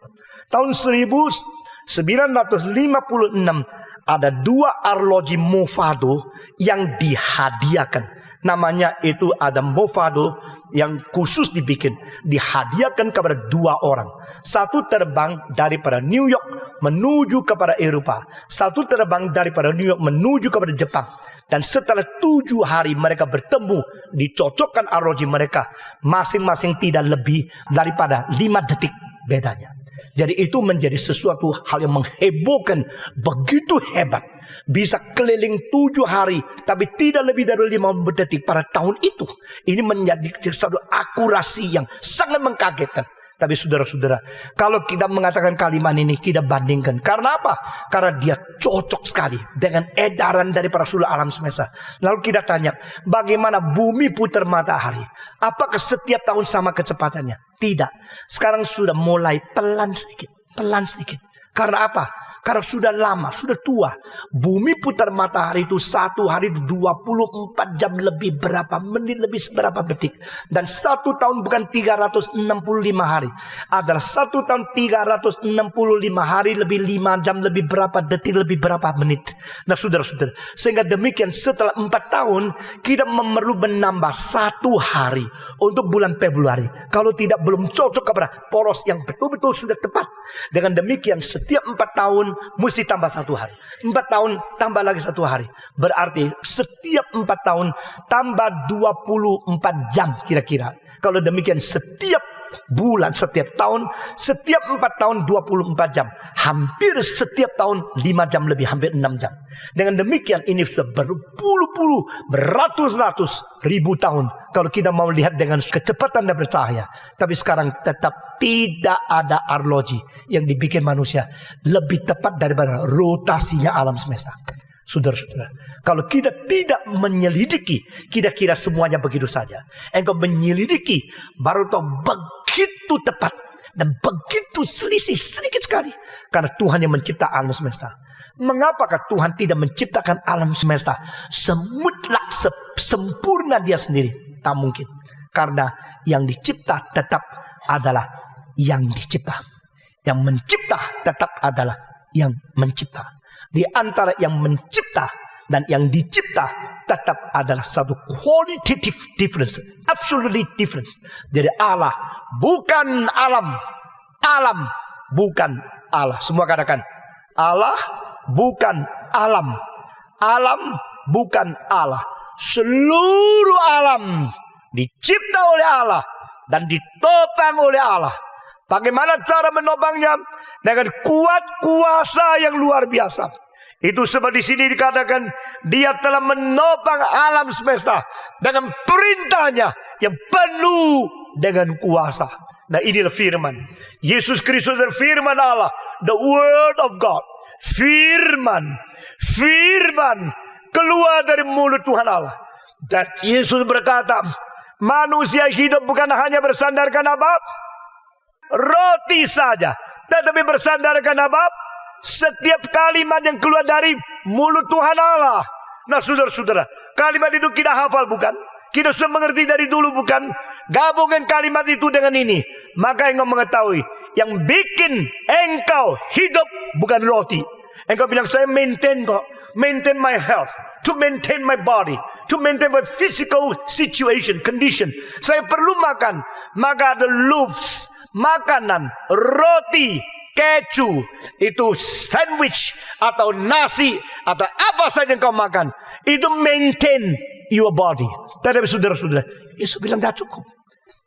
Tahun 1956 ada 2 arloji Movado yang dihadiahkan. Namanya itu ada Movado yang khusus dibikin, dihadiahkan kepada 2 orang. Satu terbang daripada New York menuju kepada Eropa, satu terbang daripada New York menuju kepada Jepang. Dan setelah 7 hari mereka bertemu, dicocokkan arloji mereka, masing-masing tidak lebih daripada 5 detik bedanya. Jadi itu menjadi sesuatu hal yang menghebohkan, begitu hebat. Bisa keliling 7 hari, tapi tidak lebih dari 5 detik pada tahun itu. Ini menjadi satu akurasi yang sangat mengkagetkan. Tapi saudara-saudara, kalau kita mengatakan kalimat ini, kita bandingkan. Karena apa? Karena dia cocok sekali dengan edaran dari para seluruh alam semesta. Lalu kita tanya, bagaimana bumi putar matahari? Apakah setiap tahun sama kecepatannya? Tidak. Sekarang sudah mulai pelan sedikit. Pelan sedikit. Karena apa? Karena sudah lama, sudah tua. Bumi putar matahari itu 1 hari 24 jam lebih berapa menit, lebih seberapa detik. Dan 1 tahun bukan 365 hari. Adalah 1 tahun 365 hari lebih 5 jam lebih berapa detik, lebih berapa menit. Nah saudara-saudara, sehingga demikian setelah 4 tahun kita memerlukan menambah 1 hari untuk bulan Februari. Kalau tidak belum cocok kepada poros yang betul-betul sudah tepat. Dengan demikian setiap 4 tahun mesti tambah 1 hari. 4 tahun tambah lagi 1 hari. Berarti setiap 4 tahun tambah 24 jam kira-kira. Kalau demikian setiap bulan, setiap tahun, setiap 4 tahun 24 jam. Hampir setiap tahun 5 jam lebih, hampir 6 jam. Dengan demikian ini sudah berpuluh-puluh, beratus-ratus ribu tahun. Kalau kita mau lihat dengan kecepatan dan bercahaya. Tapi sekarang tetap tidak ada arloji yang dibikin manusia lebih tepat daripada rotasinya alam semesta. Saudara-saudara, kalau kita tidak menyelidiki, kita kira semuanya begitu saja. Engkau menyelidiki, baru tahu begitu tepat dan begitu selisih sedikit sekali. Karena Tuhan yang mencipta alam semesta. Mengapakah Tuhan tidak menciptakan alam semesta semutlak, sempurna dia sendiri? Tak mungkin. Karena yang dicipta tetap adalah yang dicipta. Yang mencipta tetap adalah yang mencipta. Di antara yang mencipta dan yang dicipta tetap adalah satu qualitative difference. Absolutely different. Jadi Allah bukan alam. Alam bukan Allah. Semua katakan, Allah bukan alam. Alam bukan Allah. Seluruh alam dicipta oleh Allah dan ditopang oleh Allah. Bagaimana cara menopangnya? Dengan kuat kuasa yang luar biasa. Itu sebab di sini dikatakan dia telah menopang alam semesta dengan perintahnya yang penuh dengan kuasa. Nah inilah firman Yesus Kristus dan firman Allah, the word of God. Firman keluar dari mulut Tuhan Allah. Dan Yesus berkata, manusia hidup bukan hanya bersandarkan apa? Roti saja, tetapi bersandarkan apa? Setiap kalimat yang keluar dari mulut Tuhan Allah. Nah saudara-saudara, kalimat itu kita hafal bukan? Kita sudah mengerti dari dulu bukan? Gabungkan kalimat itu dengan ini, maka engkau mengetahui yang bikin engkau hidup bukan roti. Engkau bilang saya maintain kok, maintain my health, to maintain my body, to maintain my physical situation, condition. Saya perlu makan, maka ada loaves, makanan, roti, keju, itu sandwich atau nasi atau apa saja yang kau makan, itu maintain your body. Tetapi saudara-saudara, Yesus bilang tidak cukup.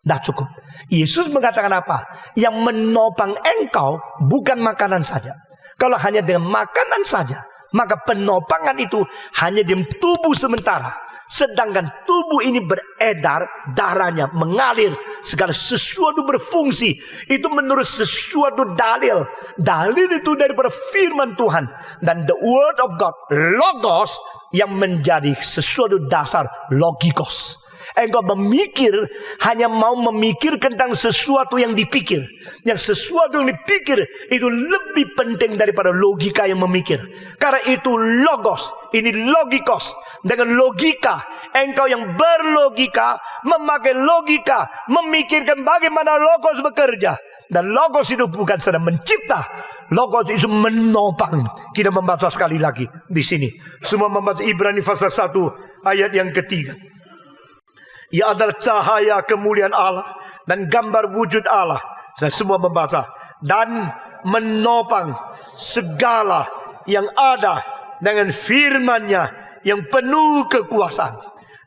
Tidak cukup. Yesus mengatakan apa? Yang menopang engkau bukan makanan saja. Kalau hanya dengan makanan saja, maka penopangan itu hanya di tubuh sementara. Sedangkan tubuh ini beredar, darahnya mengalir, segala sesuatu berfungsi. Itu menurut sesuatu dalil. Dalil itu daripada firman Tuhan. Dan the word of God, logos, yang menjadi sesuatu dasar logikos. Engkau memikir, hanya mau memikir tentang sesuatu yang dipikir. Yang sesuatu yang dipikir itu lebih penting daripada logika yang memikir. Karena itu logos, ini logikos. Dengan logika, engkau yang berlogika, memakai logika, memikirkan bagaimana logos bekerja. Dan logos itu bukan sedang mencipta, logos itu menopang. Kita membaca sekali lagi di sini. Semua membaca Ibrani pasal 1 ayat yang ketiga. Ia adalah cahaya kemuliaan Allah dan gambar wujud Allah. Dan semua membaca. Dan menopang segala yang ada dengan firman-Nya yang penuh kekuasaan.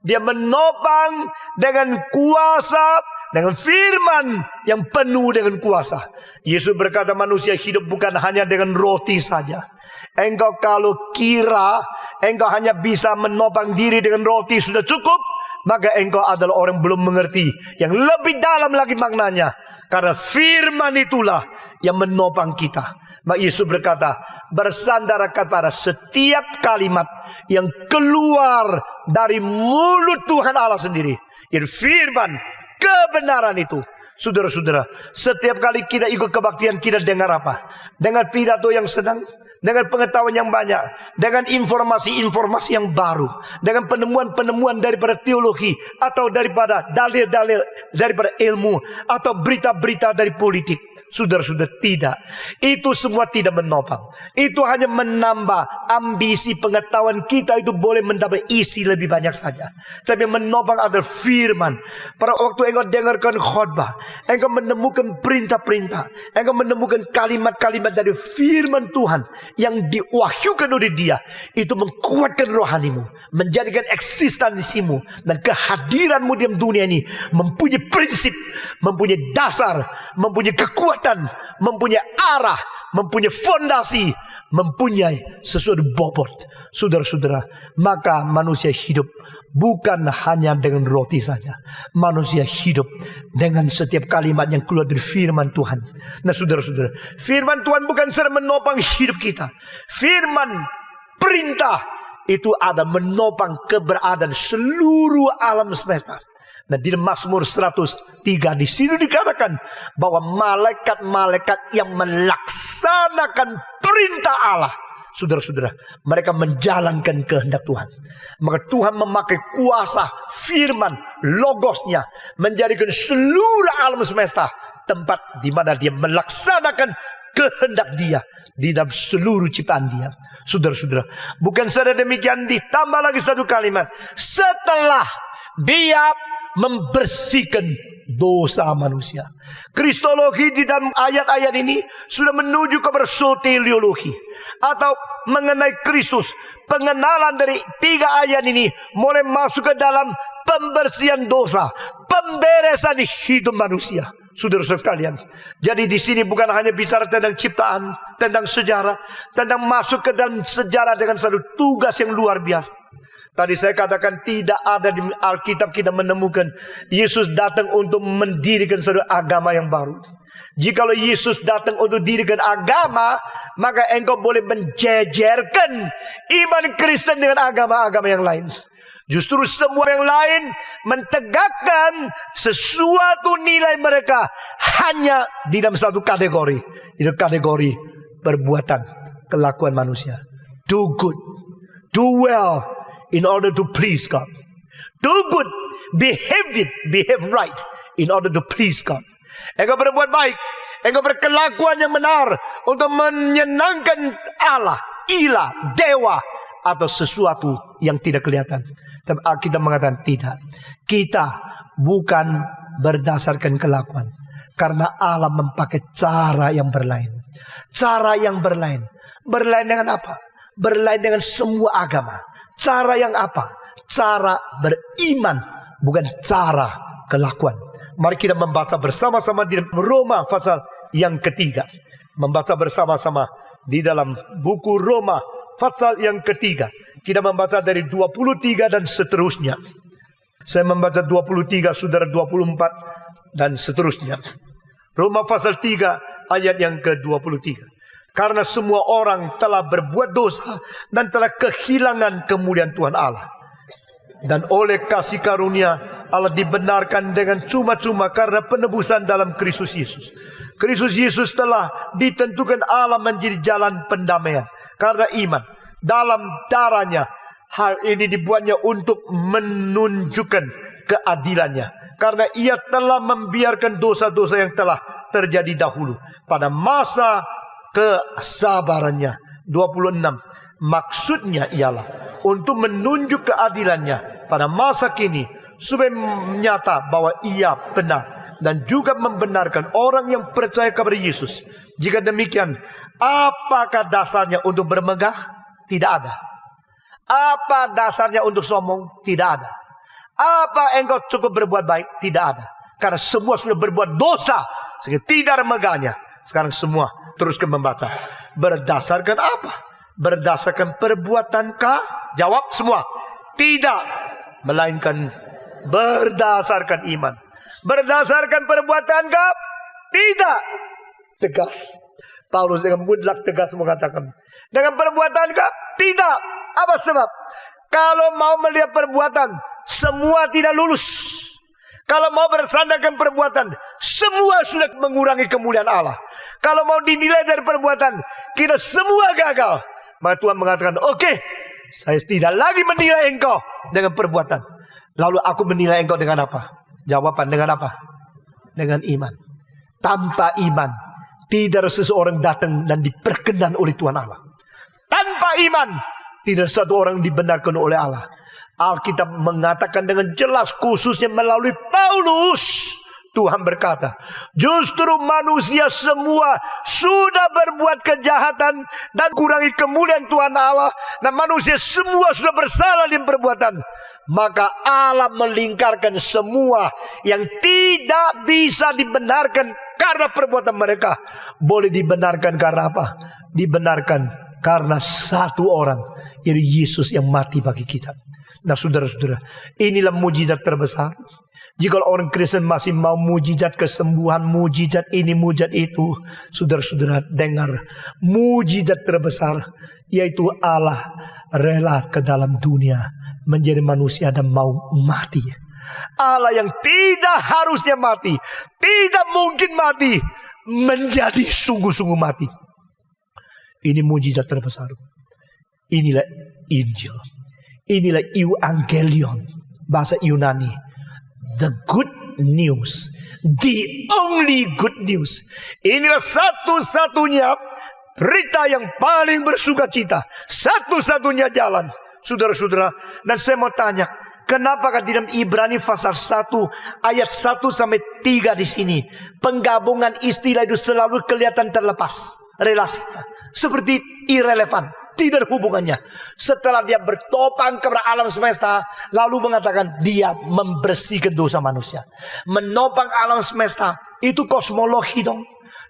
Dia menopang dengan kuasa, dengan firman yang penuh dengan kuasa. Yesus berkata manusia hidup bukan hanya dengan roti saja. Engkau kalau kira engkau hanya bisa menopang diri dengan roti sudah cukup, maka engkau adalah orang belum mengerti yang lebih dalam lagi maknanya. Karena firman itulah yang menopang kita. Maka Yesus berkata, bersandar kepada setiap kalimat yang keluar dari mulut Tuhan Allah sendiri. Itu firman, kebenaran itu. Saudara-saudara, setiap kali kita ikut kebaktian, kita dengar apa? Dengar pidato yang senang, dengan pengetahuan yang banyak, dengan informasi-informasi yang baru, dengan penemuan-penemuan daripada teologi, atau daripada dalil-dalil daripada ilmu, atau berita-berita dari politik. Saudara-saudara, tidak. Itu semua tidak menopang. Itu hanya menambah ambisi pengetahuan kita, itu boleh mendapat isi lebih banyak saja. Tapi menopang adalah firman. Pada waktu engkau dengarkan khotbah, engkau menemukan perintah-perintah, engkau menemukan kalimat-kalimat dari firman Tuhan yang diwahyukan oleh Dia, itu mengkuatkan rohanimu, menjadikan eksistensimu dan kehadiranmu di dunia ini mempunyai prinsip, mempunyai dasar, mempunyai kekuatan, mempunyai arah, mempunyai fondasi, mempunyai sesuatu bobot. Saudara-saudara, maka manusia hidup bukan hanya dengan roti saja. Manusia hidup dengan setiap kalimat yang keluar dari firman Tuhan. Nah saudara-saudara, firman Tuhan bukan sedang menopang hidup kita. Firman perintah itu ada menopang keberadaan seluruh alam semesta. Nah di Mazmur 103 di sini dikatakan bahwa malaikat-malaikat yang melaksanakan perintah Allah, saudara-saudara, mereka menjalankan kehendak Tuhan. Maka Tuhan memakai kuasa firman logosnya menjadikan seluruh alam semesta tempat di mana Dia melaksanakan kehendak Dia di dalam seluruh ciptaan Dia. Saudara-saudara, bukan saja demikian, ditambah lagi satu kalimat, setelah Dia membersihkan dosa manusia. Kristologi di dalam ayat-ayat ini sudah menuju kepada soteriologi atau mengenai Kristus. Pengenalan dari 3 ayat ini mulai masuk ke dalam pembersihan dosa, pemberesan hidup manusia. Saudara-saudara sekalian, jadi di sini bukan hanya bicara tentang ciptaan, tentang sejarah, tentang masuk ke dalam sejarah dengan satu tugas yang luar biasa. Tadi saya katakan tidak ada di Alkitab kita menemukan Yesus datang untuk mendirikan satu agama yang baru. Jikalau Yesus datang untuk dirikan agama, maka engkau boleh menjejerkan iman Kristen dengan agama-agama yang lain. Justru semua yang lain mentegakkan sesuatu nilai mereka hanya di dalam satu kategori. Di dalam kategori perbuatan, kelakuan manusia. Do good, do well in order to please God. Do good, behave right in order to please God. Engkau berbuat baik, engkau berkelakuan yang benar untuk menyenangkan Allah, ilah, dewa, atau sesuatu yang tidak kelihatan. Tapi kita mengatakan tidak. Kita bukan berdasarkan kelakuan, karena Allah memakai cara yang berlain. Cara yang berlain. Berlain dengan apa? Berlain dengan semua agama. Cara yang apa? Cara beriman, bukan cara kelakuan. Mari kita membaca bersama-sama di Roma pasal yang ketiga. Membaca bersama-sama di dalam buku Roma pasal yang ketiga. Kita membaca dari 23 dan seterusnya. Saya membaca 23, saudara 24 dan seterusnya. Roma pasal 3 ayat yang ke-23. Karena semua orang telah berbuat dosa dan telah kehilangan kemuliaan Tuhan Allah. Dan oleh kasih karunia Allah dibenarkan dengan cuma-cuma karena penebusan dalam Kristus Yesus. Kristus Yesus telah ditentukan Allah menjadi jalan pendamaian karena iman. Dalam darahnya, hal ini dibuatnya untuk menunjukkan keadilannya. Karena ia telah membiarkan dosa-dosa yang telah terjadi dahulu. Pada masa kesabarannya. 26. Maksudnya ialah untuk menunjuk keadilannya pada masa kini, supaya menyata bahwa ia benar dan juga membenarkan orang yang percaya kepada Yesus. Jika demikian, apakah dasarnya untuk bermegah? Tidak ada. Apa dasarnya untuk sombong? Tidak ada. Apa engkau cukup berbuat baik? Tidak ada. Karena semua sudah berbuat dosa, sehingga tidak ada megahnya. Sekarang semua teruskan membaca. Berdasarkan apa? Berdasarkan perbuatankah? Jawab semua. Tidak. Melainkan berdasarkan iman. Berdasarkan perbuatankah? Tidak. Tegas. Paulus dengan mutlak tegas mengatakan. Dengan perbuatankah? Tidak. Apa sebab? Kalau mau melihat perbuatan, semua tidak lulus. Kalau mau bersandarkan perbuatan, semua sudah mengurangi kemuliaan Allah. Kalau mau dinilai dari perbuatan, kita semua gagal. Maka Tuhan mengatakan, oke, saya tidak lagi menilai engkau dengan perbuatan. Lalu aku menilai engkau dengan apa? Jawaban dengan apa? Dengan iman. Tanpa iman, tidak ada seseorang datang dan diperkenan oleh Tuhan Allah. Tanpa iman, tidak satu orang dibenarkan oleh Allah. Alkitab mengatakan dengan jelas, khususnya melalui Paulus, Tuhan berkata, justru manusia semua sudah berbuat kejahatan dan kurangi kemuliaan Tuhan Allah, dan manusia semua sudah bersalah di perbuatan. Maka Allah melingkarkan semua yang tidak bisa dibenarkan karena perbuatan mereka, boleh dibenarkan karena apa? Dibenarkan karena satu orang, yaitu Yesus yang mati bagi kita. Nah saudara-saudara, inilah mujizat terbesar. Jika orang Kristen masih mau mujizat kesembuhan, mujizat ini, mujizat itu, saudara-saudara dengar, mujizat terbesar yaitu Allah rela ke dalam dunia menjadi manusia dan mau mati. Allah yang tidak harusnya mati, tidak mungkin mati, menjadi sungguh-sungguh mati. Ini mujizat terbesar. Inilah Injil. Inilah Evangelion, bahasa Yunani. The good news. The only good news. Inilah satu-satunya berita yang paling bersuka cita. Satu-satunya jalan. Saudara-saudara, dan saya mau tanya, kenapa di dalam Ibrani pasal 1 ayat 1 sampai 3 di sini penggabungan istilah itu selalu kelihatan terlepas relasinya, seperti irrelevan, tidak ada hubungannya. Setelah dia bertopang kepada alam semesta, lalu mengatakan dia membersihkan dosa manusia. Menopang alam semesta itu kosmologi dong.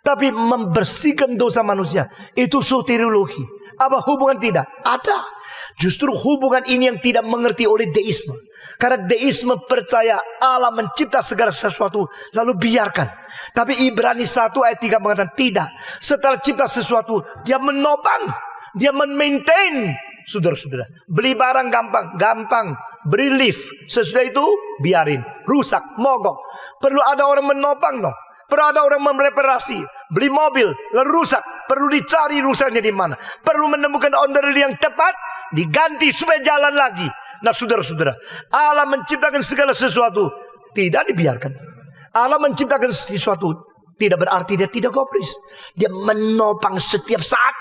Tapi membersihkan dosa manusia itu soteriologi. Apa hubungan? Tidak ada. Justru hubungan ini yang tidak mengerti oleh deisme. Karena deisme percaya Allah mencipta segala sesuatu lalu biarkan. Tapi Ibrani 1 ayat 3 mengatakan tidak. Setelah cipta sesuatu, dia menopang, dia men-maintain saudara-saudara. Beli barang gampang. Beri lift. Sesudah itu biarin. Rusak, mogok. Perlu ada orang menopang dong. Perlu ada orang mereparasi. Beli mobil, lalu rusak. Perlu dicari rusaknya di mana. Perlu menemukan owner yang tepat. Diganti supaya jalan lagi. Nah saudara-saudara, Allah menciptakan segala sesuatu. Tidak dibiarkan. Allah menciptakan sesuatu. Tidak berarti dia tidak gopris. Dia menopang setiap saat.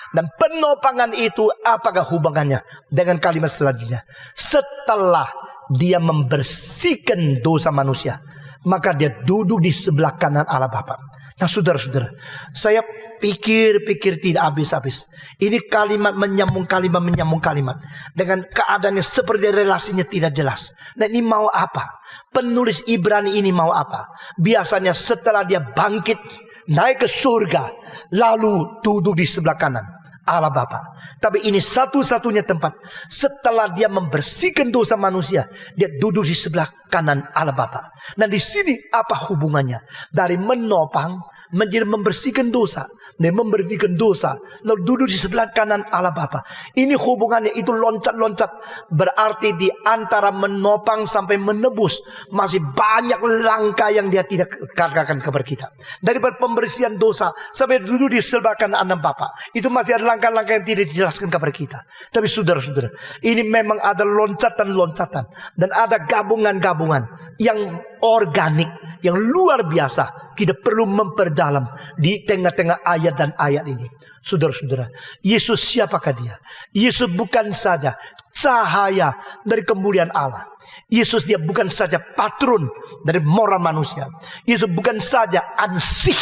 Dan penopangan itu apakah hubungannya dengan kalimat selanjutnya? Setelah dia membersihkan dosa manusia, maka dia duduk di sebelah kanan Allah Bapa. Nah saudara-saudara, saya pikir tidak habis-habis. Ini kalimat menyambung kalimat. Dengan keadaannya seperti relasinya tidak jelas. Nah ini mau apa? Penulis Ibrani ini mau apa? Biasanya setelah dia bangkit, naik ke surga, lalu duduk di sebelah kanan Allah Bapa. Tapi ini satu-satunya tempat setelah dia membersihkan dosa manusia, dia duduk di sebelah kanan Allah Bapa. Nah di sini apa hubungannya dari menopang menjadi membersihkan dosa, dan membersihkan dosa lalu duduk di sebelah kanan Allah Bapa? Ini hubungannya itu loncat-loncat. Berarti di antara menopang sampai menebus masih banyak langkah yang dia tidak katakan kepada kita. Dari pembersihan dosa sampai duduk di sebelah kanan Allah Bapa, itu masih ada langkah-langkah yang tidak dijelaskan kepada kita. Tapi saudara-saudara, ini memang ada loncatan-loncatan dan ada gabungan-gabungan yang organik, yang luar biasa. Kita perlu memperdalam di tengah-tengah ayat dan ayat ini. Saudara-saudara, Yesus siapakah dia? Yesus bukan saja cahaya dari kemuliaan Allah. Yesus dia bukan saja patron dari moral manusia. Yesus bukan saja ansih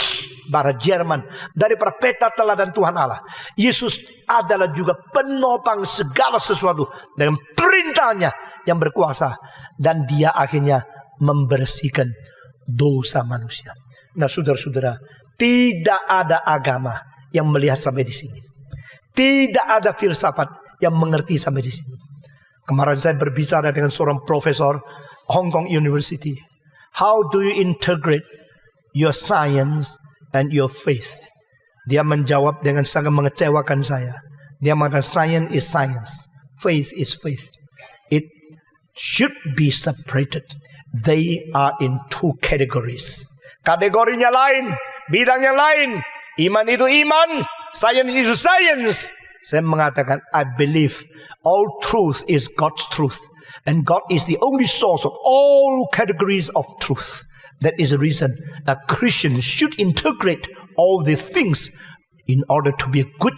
bara Jerman dari para peta teladan Tuhan Allah. Yesus adalah juga penopang segala sesuatu dengan perintahnya yang berkuasa. Dan dia akhirnya membersihkan dosa manusia. Nah saudara-saudara, tidak ada agama yang melihat sampai di sini. Tidak ada filsafat yang mengerti sampai di sini. Kemarin saya berbicara dengan seorang profesor Hong Kong University. How do you integrate your science and your faith? Dia menjawab dengan sangat mengecewakan saya. Dia mengatakan science is science, faith is faith. It should be separated. They are in two categories. Kategorinya lain, bidangnya lain. Iman itu iman, science itu science. Saya mengatakan, I believe all truth is God's truth. And God is the only source of all categories of truth. That is the reason that Christians should integrate all these things in order to be a good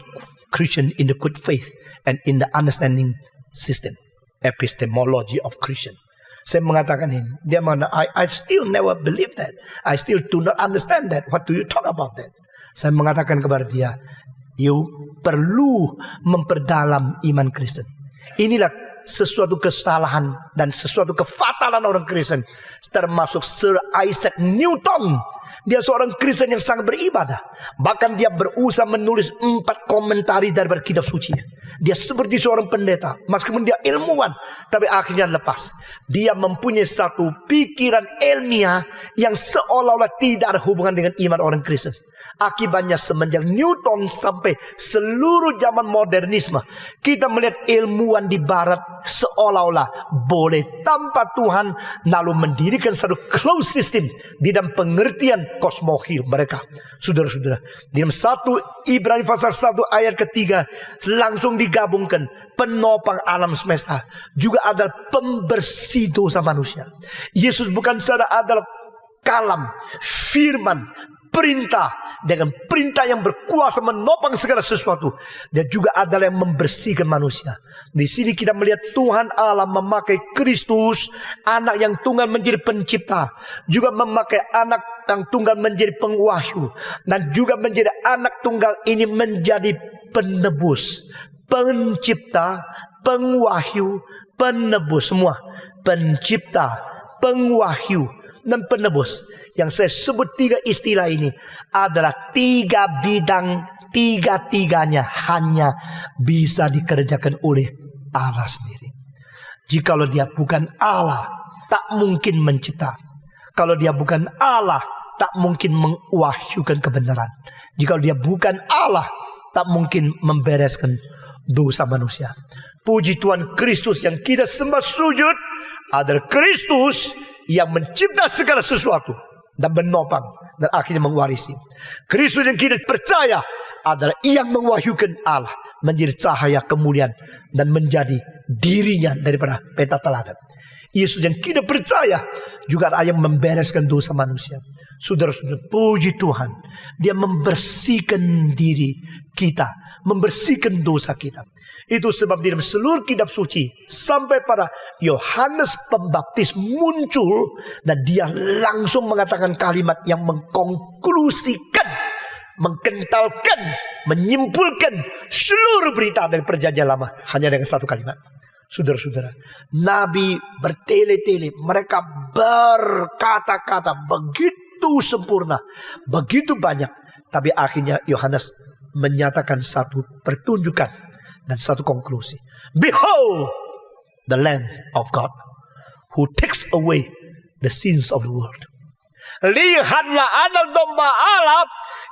Christian in the good faith and in the understanding system, epistemology of Christian. Saya mengatakan ini. Dia mengatakan, I still never believe that. I still do not understand that. What do you talk about that? Saya mengatakan kepada dia, you perlu memperdalam iman Kristen. Inilah sesuatu kesalahan dan sesuatu kefatalan orang Kristen. Termasuk Sir Isaac Newton. Dia seorang Kristen yang sangat beribadah. Bahkan dia berusaha menulis 4 komentari dari kitab suci. Dia seperti seorang pendeta, meskipun dia ilmuwan, tapi akhirnya lepas. Dia mempunyai satu pikiran ilmiah yang seolah-olah tidak ada hubungan dengan iman orang Kristen. Akibatnya semenjak Newton sampai seluruh zaman modernisme, kita melihat ilmuwan di barat seolah-olah boleh tanpa Tuhan, lalu mendirikan satu closed system di dalam pengertian kosmohil mereka. Saudara-saudara, di dalam 1 Ibrani pasal 1 ayat ketiga langsung digabungkan penopang alam semesta, juga ada pembersih dosa manusia. Yesus bukan saja adalah kalam, firman, perintah, dengan perintah yang berkuasa menopang segala sesuatu. Dia juga adalah yang membersihkan manusia. Di sini kita melihat Tuhan Allah memakai Kristus, anak yang tunggal menjadi pencipta, juga memakai anak yang tunggal menjadi pengwahyu, dan juga menjadi anak tunggal ini menjadi penebus, pencipta, pengwahyu, penebus, semua pencipta, pengwahyu, dan penebus. Yang saya sebut 3 istilah ini adalah 3 bidang, 3-tiganya hanya bisa dikerjakan oleh Allah sendiri. Jikalau dia bukan Allah, tak mungkin mencipta. Kalau dia bukan Allah, tak mungkin mewahyukan kebenaran. Jikalau dia bukan Allah, tak mungkin membereskan dosa manusia. Puji Tuhan, Kristus yang kita sembah sujud adalah Kristus yang mencipta segala sesuatu dan menopang dan akhirnya mewarisi. Kristus yang kita percaya adalah yang mewahyukan Allah menjadi cahaya kemuliaan dan menjadi dirinya daripada peta teladan. Yesus yang kita percaya juga ada yang membereskan dosa manusia. Saudara-saudara, puji Tuhan, Dia membersihkan diri kita, membersihkan dosa kita. Itu sebab di dalam seluruh kitab suci sampai pada Yohanes Pembaptis muncul dan dia langsung mengatakan kalimat yang mengkonklusikan, mengkentalkan, menyimpulkan seluruh berita dari perjanjian lama hanya dengan satu kalimat. Saudara-saudara, Nabi bertele-tele, mereka berkata-kata begitu sempurna, begitu banyak. Tapi akhirnya Yohanes menyatakan satu pertunjukan dan satu konklusi. Behold, the Lamb of God who takes away the sins of the world. Lihatlah anak domba Allah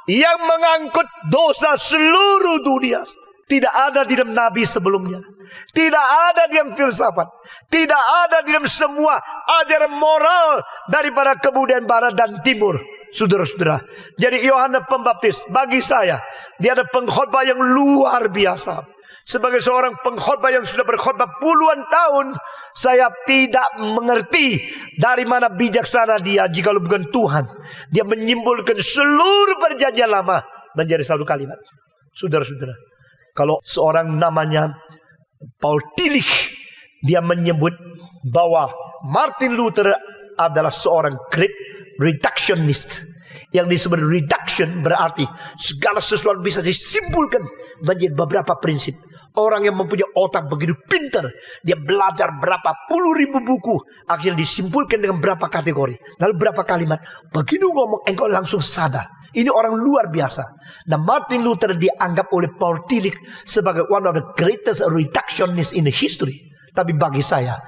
yang mengangkut dosa seluruh dunia. Tidak ada di dalam Nabi sebelumnya. Tidak ada di dalam filsafat. Tidak ada di dalam semua ajaran moral daripada kebudayaan barat dan timur. Saudara-saudara, jadi Yohanes Pembaptis bagi saya, dia ada pengkhotbah yang luar biasa. Sebagai seorang pengkhotbah yang sudah berkhotbah puluhan tahun, saya tidak mengerti dari mana bijaksana dia jika bukan Tuhan. Dia menyimpulkan seluruh perjanjian lama menjadi satu kalimat. Saudara-saudara, kalau seorang namanya Paul Tillich, dia menyebut bahwa Martin Luther adalah seorang great reductionist. Yang disebut reduction berarti segala sesuatu bisa disimpulkan menjadi beberapa prinsip. Orang yang mempunyai otak begitu pintar, dia belajar berapa puluh ribu buku, akhirnya disimpulkan dengan berapa kategori, lalu berapa kalimat. Begitu ngomong, engkau langsung sadar. Ini orang luar biasa. Dan Martin Luther dianggap oleh Paul Tillich sebagai one of the greatest reductionists in the history. Tapi bagi saya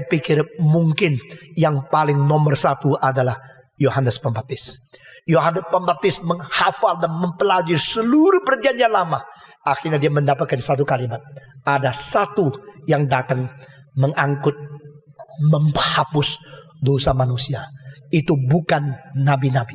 pikir mungkin yang paling nomor satu adalah Yohanes Pembaptis. Yohanes Pembaptis menghafal dan mempelajari seluruh perjanjian lama. Akhirnya dia mendapatkan satu kalimat. Ada satu yang datang mengangkut, menghapus dosa manusia. Itu bukan nabi-nabi,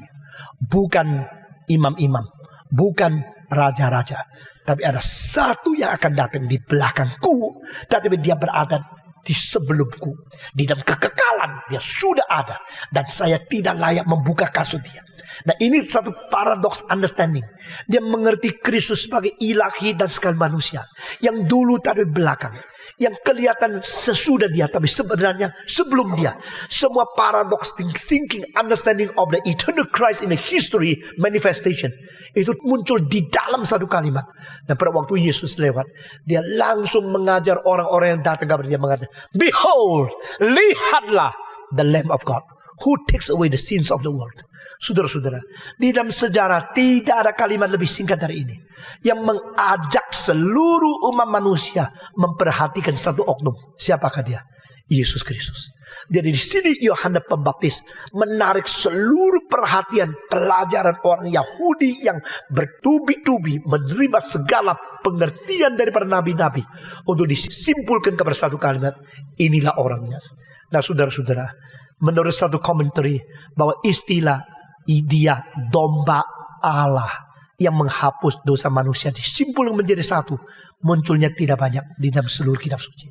bukan imam-imam, bukan raja-raja. Tapi ada satu yang akan datang di belakangku. Tapi dia berada di sebelumku. Di dalam kekekalan dia sudah ada. Dan saya tidak layak membuka kasut dia. Nah, ini satu paradox understanding. Dia mengerti Kristus sebagai ilahi dan sekali manusia. Yang dulu tapi belakang. Yang kelihatan sesudah dia tapi sebenarnya sebelum dia. Semua paradox thinking, understanding of the eternal Christ in the history manifestation. Itu muncul di dalam satu kalimat. Dan pada waktu Yesus lewat, dia langsung mengajar orang-orang yang datang kepada dia mengatakan, behold, lihatlah the Lamb of God who takes away the sins of the world. Saudara-saudara, di dalam sejarah tidak ada kalimat lebih singkat dari ini. Yang mengajak seluruh umat manusia memperhatikan satu oknum. Siapakah dia? Yesus Kristus. Jadi di sini Yohanes Pembaptis menarik seluruh perhatian pelajaran orang Yahudi yang bertubi-tubi menerima segala pengertian daripada nabi-nabi untuk disimpulkan kepada satu kalimat. Inilah orangnya. Nah, saudara-saudara, menurut satu komentari bahwa istilah dia domba Allah yang menghapus dosa manusia disimpulkan menjadi satu, munculnya tidak banyak di dalam seluruh kitab suci.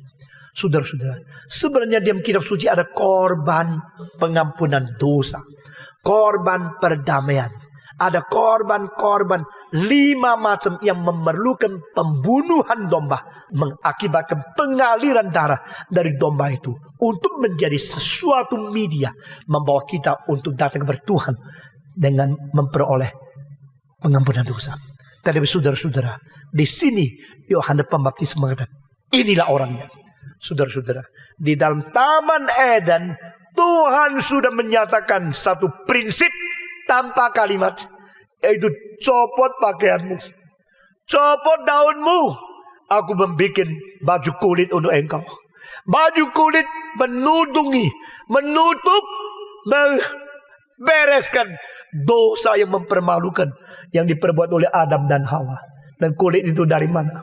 Saudara-saudara, sebenarnya di dalam kitab suci ada korban pengampunan dosa, korban perdamaian, ada korban-korban 5 macam yang memerlukan pembunuhan domba, mengakibatkan pengaliran darah dari domba itu untuk menjadi sesuatu media membawa kita untuk datang kepada Tuhan dengan memperoleh pengampunan dosa. Tapi saudara-saudara, di sini Yohanes Pembaptis mengatakan, inilah orangnya. Saudara-saudara, di dalam Taman Eden Tuhan sudah menyatakan satu prinsip tanpa kalimat, yaitu copot pakaianmu, copot daunmu, aku membuat baju kulit untuk engkau. Baju kulit menutup, membereskan dosa yang mempermalukan yang diperbuat oleh Adam dan Hawa. Dan kulit itu dari mana?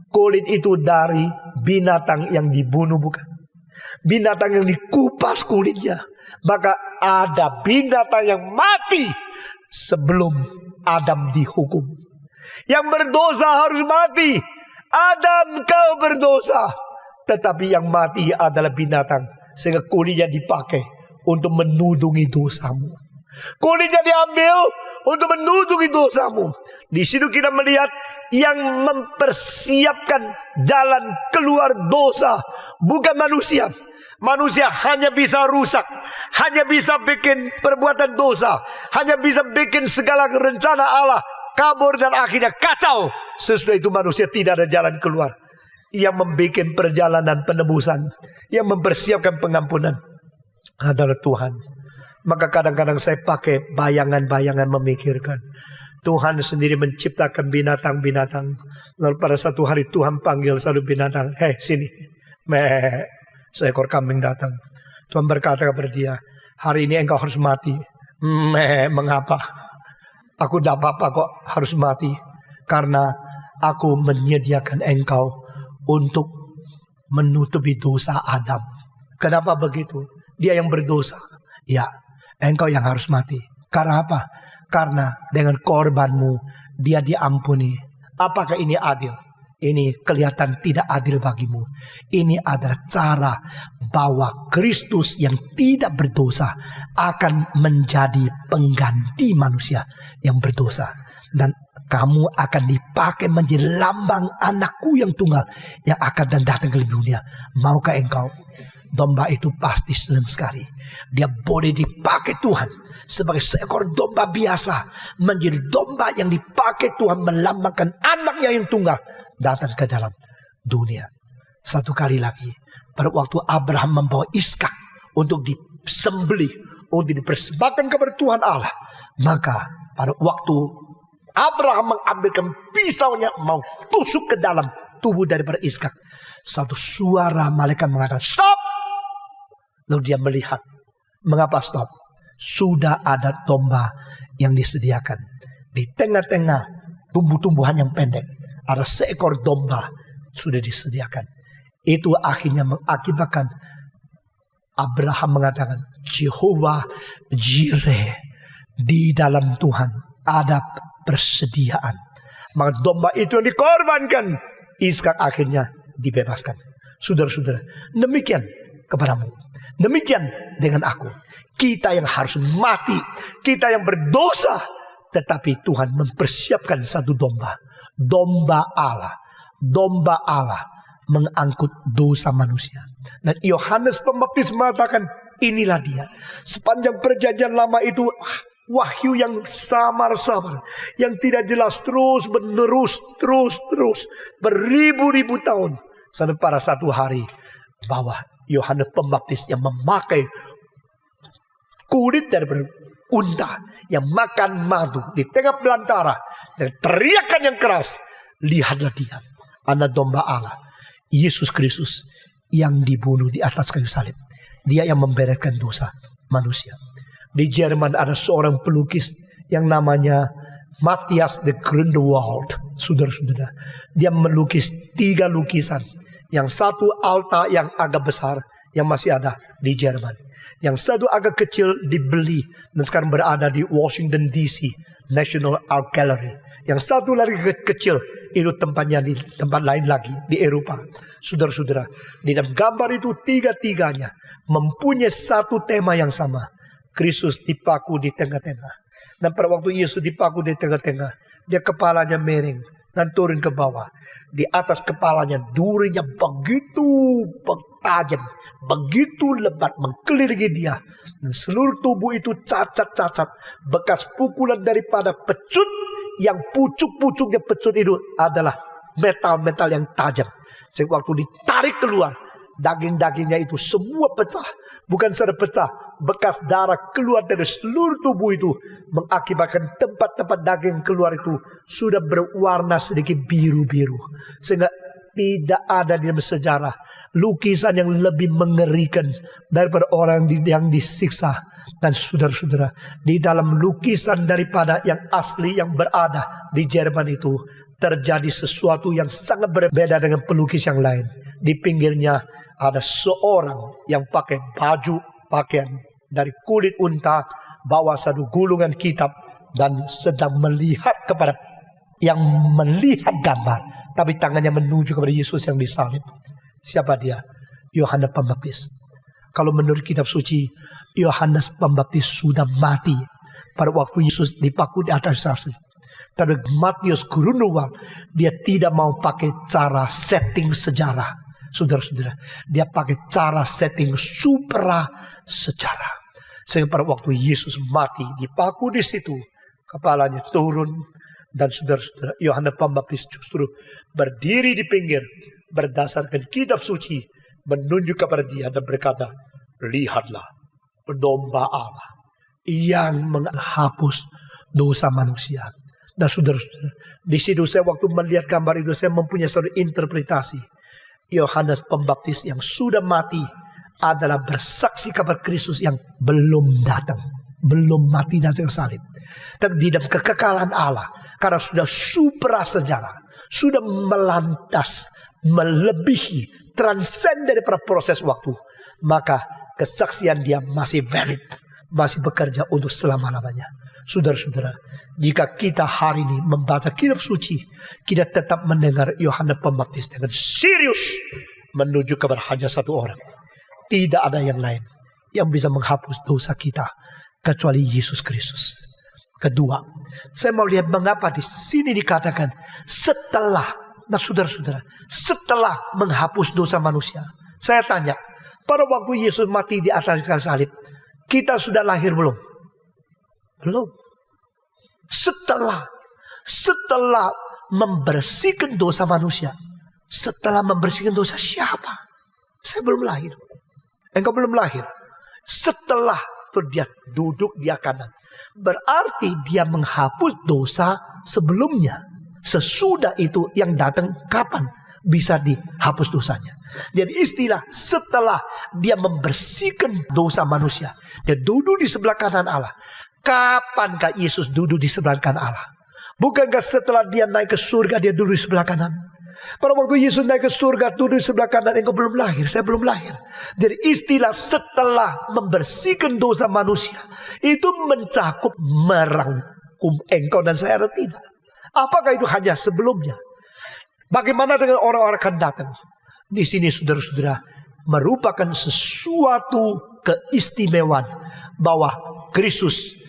Kulit itu dari binatang yang dibunuh, bukan? Binatang yang dikupas kulitnya. Maka ada binatang yang mati sebelum Adam dihukum. Yang berdosa harus mati. Adam, kau berdosa. Tetapi yang mati adalah binatang, sehingga kulitnya dipakai untuk menudungi dosamu. Kulitnya diambil untuk menudungi dosamu. Di situ kita melihat yang mempersiapkan jalan keluar dosa bukan manusia. Manusia hanya bisa rusak, hanya bisa bikin perbuatan dosa, hanya bisa bikin segala rencana Allah kabur dan akhirnya kacau. Sesudah itu manusia tidak ada jalan keluar. Yang membuat perjalanan penebusan, yang mempersiapkan pengampunan adalah Tuhan. Maka kadang-kadang saya pakai bayangan-bayangan memikirkan. Tuhan sendiri menciptakan binatang-binatang. Lalu pada satu hari Tuhan panggil satu binatang. Hei sini. Meh. Seekor kambing datang. Tuhan berkata kepada dia, hari ini engkau harus mati. Meh. Mengapa? Aku tidak apa-apa kok harus mati. Karena aku menyediakan engkau untuk menutupi dosa Adam. Kenapa begitu? Dia yang berdosa. Ya, engkau yang harus mati. Karena apa? Karena dengan korbanmu dia diampuni. Apakah ini adil? Ini kelihatan tidak adil bagimu. Ini adalah cara bahwa Kristus yang tidak berdosa akan menjadi pengganti manusia yang berdosa. Dan kamu akan dipakai menjadi lambang anakku yang tunggal yang akan datang ke dunia. Maukah engkau? Domba itu pasti senang sekali. Dia boleh dipakai Tuhan sebagai seekor domba biasa, menjadi domba yang dipakai Tuhan melambangkan anaknya yang tunggal datang ke dalam dunia. Satu kali lagi, pada waktu Abraham membawa Ishak untuk disembelih, untuk dipersembahkan kepada Tuhan Allah, maka pada waktu Abraham mengambilkan pisaunya mau tusuk ke dalam tubuh daripada Ishak, satu suara malaikat mengatakan stop. Lalu dia melihat. Mengapa stop? Sudah ada domba yang disediakan. Di tengah-tengah tumbuh-tumbuhan yang pendek, ada seekor domba sudah disediakan. Itu akhirnya mengakibatkan Abraham mengatakan, Jehovah Jireh, di dalam Tuhan ada persediaan. Maka domba itu yang dikorbankan, Ishak akhirnya dibebaskan. Saudara-saudara, demikian kepadamu. Demikian dengan aku. Kita yang harus mati, kita yang berdosa, tetapi Tuhan mempersiapkan satu domba. Domba Allah. Domba Allah mengangkut dosa manusia. Dan Yohanes Pembaptis mengatakan, inilah dia. Sepanjang perjanjian lama itu wahyu yang samar-samar, yang tidak jelas, terus menerus, terus beribu-ribu tahun, sampai pada satu hari bahwa Yohanes Pembaptis yang memakai kulit daripada unta yang makan madu di tengah belantara dan teriakan yang keras, lihatlah dia, anak domba Allah, Yesus Kristus yang dibunuh di atas kayu salib. Dia yang membereskan dosa manusia. Di Jerman ada seorang pelukis yang namanya Matthias de Grunewald. Saudara-saudara, dia melukis 3 lukisan. Yang satu altar yang agak besar yang masih ada di Jerman. Yang satu agak kecil dibeli dan sekarang berada di Washington DC, National Art Gallery. Yang satu lagi kecil itu tempatnya di tempat lain lagi di Eropa. Saudara-saudara, di dalam gambar itu tiga-tiganya mempunyai satu tema yang sama. Kristus dipaku di tengah-tengah. Dan pada waktu Yesus dipaku di tengah-tengah, dia kepalanya miring dan turun ke bawah. Di atas kepalanya durinya begitu tajam, begitu lebat mengelilingi dia. Dan seluruh tubuh itu cacat-cacat, bekas pukulan daripada pecut, yang pucuk-pucuknya pecut itu adalah metal-metal yang tajam. Sehingga waktu ditarik keluar, daging-dagingnya itu semua pecah. Bukan saja pecah, bekas darah keluar dari seluruh tubuh itu, mengakibatkan tempat-tempat daging keluar itu sudah berwarna sedikit biru-biru. Sehingga tidak ada di dalam sejarah lukisan yang lebih mengerikan daripada orang yang disiksa. Dan saudara-saudara, di dalam lukisan daripada yang asli yang berada di Jerman itu terjadi sesuatu yang sangat berbeda dengan pelukis yang lain. Di pinggirnya ada seorang yang pakai baju pakaian dari kulit unta, bawa satu gulungan kitab dan sedang melihat kepada yang melihat gambar, tapi tangannya menuju kepada Yesus yang disalib. Siapa dia? Yohanes Pembaptis. Kalau menurut kitab suci, Yohanes Pembaptis sudah mati pada waktu Yesus dipaku di atas salib. Tapi Matius Guru Nubuat, dia tidak mau pakai cara setting sejarah. Saudara-saudara, dia pakai cara setting supra sejarah. Sehingga pada waktu Yesus mati, dipaku di situ, kepalanya turun, dan saudara-saudara, Yohanes Pembaptis justru berdiri di pinggir, berdasarkan kitab suci, menunjuk kepada dia dan berkata, lihatlah domba Allah yang menghapus dosa manusia. Dan saudara-saudara, di situ saya waktu melihat gambar itu, saya mempunyai satu interpretasi. Yohanes Pembaptis yang sudah mati adalah bersaksi kabar Kristus yang belum datang, belum mati dan salib. Tapi di dalam kekekalan Allah, karena sudah supra sejarah, sudah melantas, melebihi, transend daripada proses waktu, maka kesaksian dia masih valid, masih bekerja untuk selama-lamanya. Saudara-saudara, jika kita hari ini membaca kitab suci, kita tetap mendengar Yohanes Pembaptis dengan serius menuju kepada hanya satu orang. Tidak ada yang lain yang bisa menghapus dosa kita kecuali Yesus Kristus. Kedua, saya mau lihat mengapa di sini dikatakan setelah, nah saudara-saudara, setelah menghapus dosa manusia. Saya tanya, pada waktu Yesus mati di atas kayu salib, kita sudah lahir belum? Belum. Setelah membersihkan dosa manusia, setelah membersihkan dosa siapa? Saya belum lahir. Engkau belum lahir. Setelah itu dia duduk di kanan, berarti dia menghapus dosa sebelumnya. Sesudah itu yang datang kapan bisa dihapus dosanya. Jadi istilah setelah dia membersihkan dosa manusia, dia duduk di sebelah kanan Allah. Kapankah Yesus duduk di sebelah kanan Allah? Bukankah setelah dia naik ke surga, dia duduk di sebelah kanan? Pada waktu Yesus naik ke surga, duduk di sebelah kanan, engkau belum lahir, saya belum lahir. Jadi istilah setelah membersihkan dosa manusia, itu mencakup merangkum engkau dan saya atau tidak? Apakah itu hanya sebelumnya? Bagaimana dengan orang-orang akan datang? Di sini saudara-saudara, merupakan sesuatu keistimewaan bahwa Kristus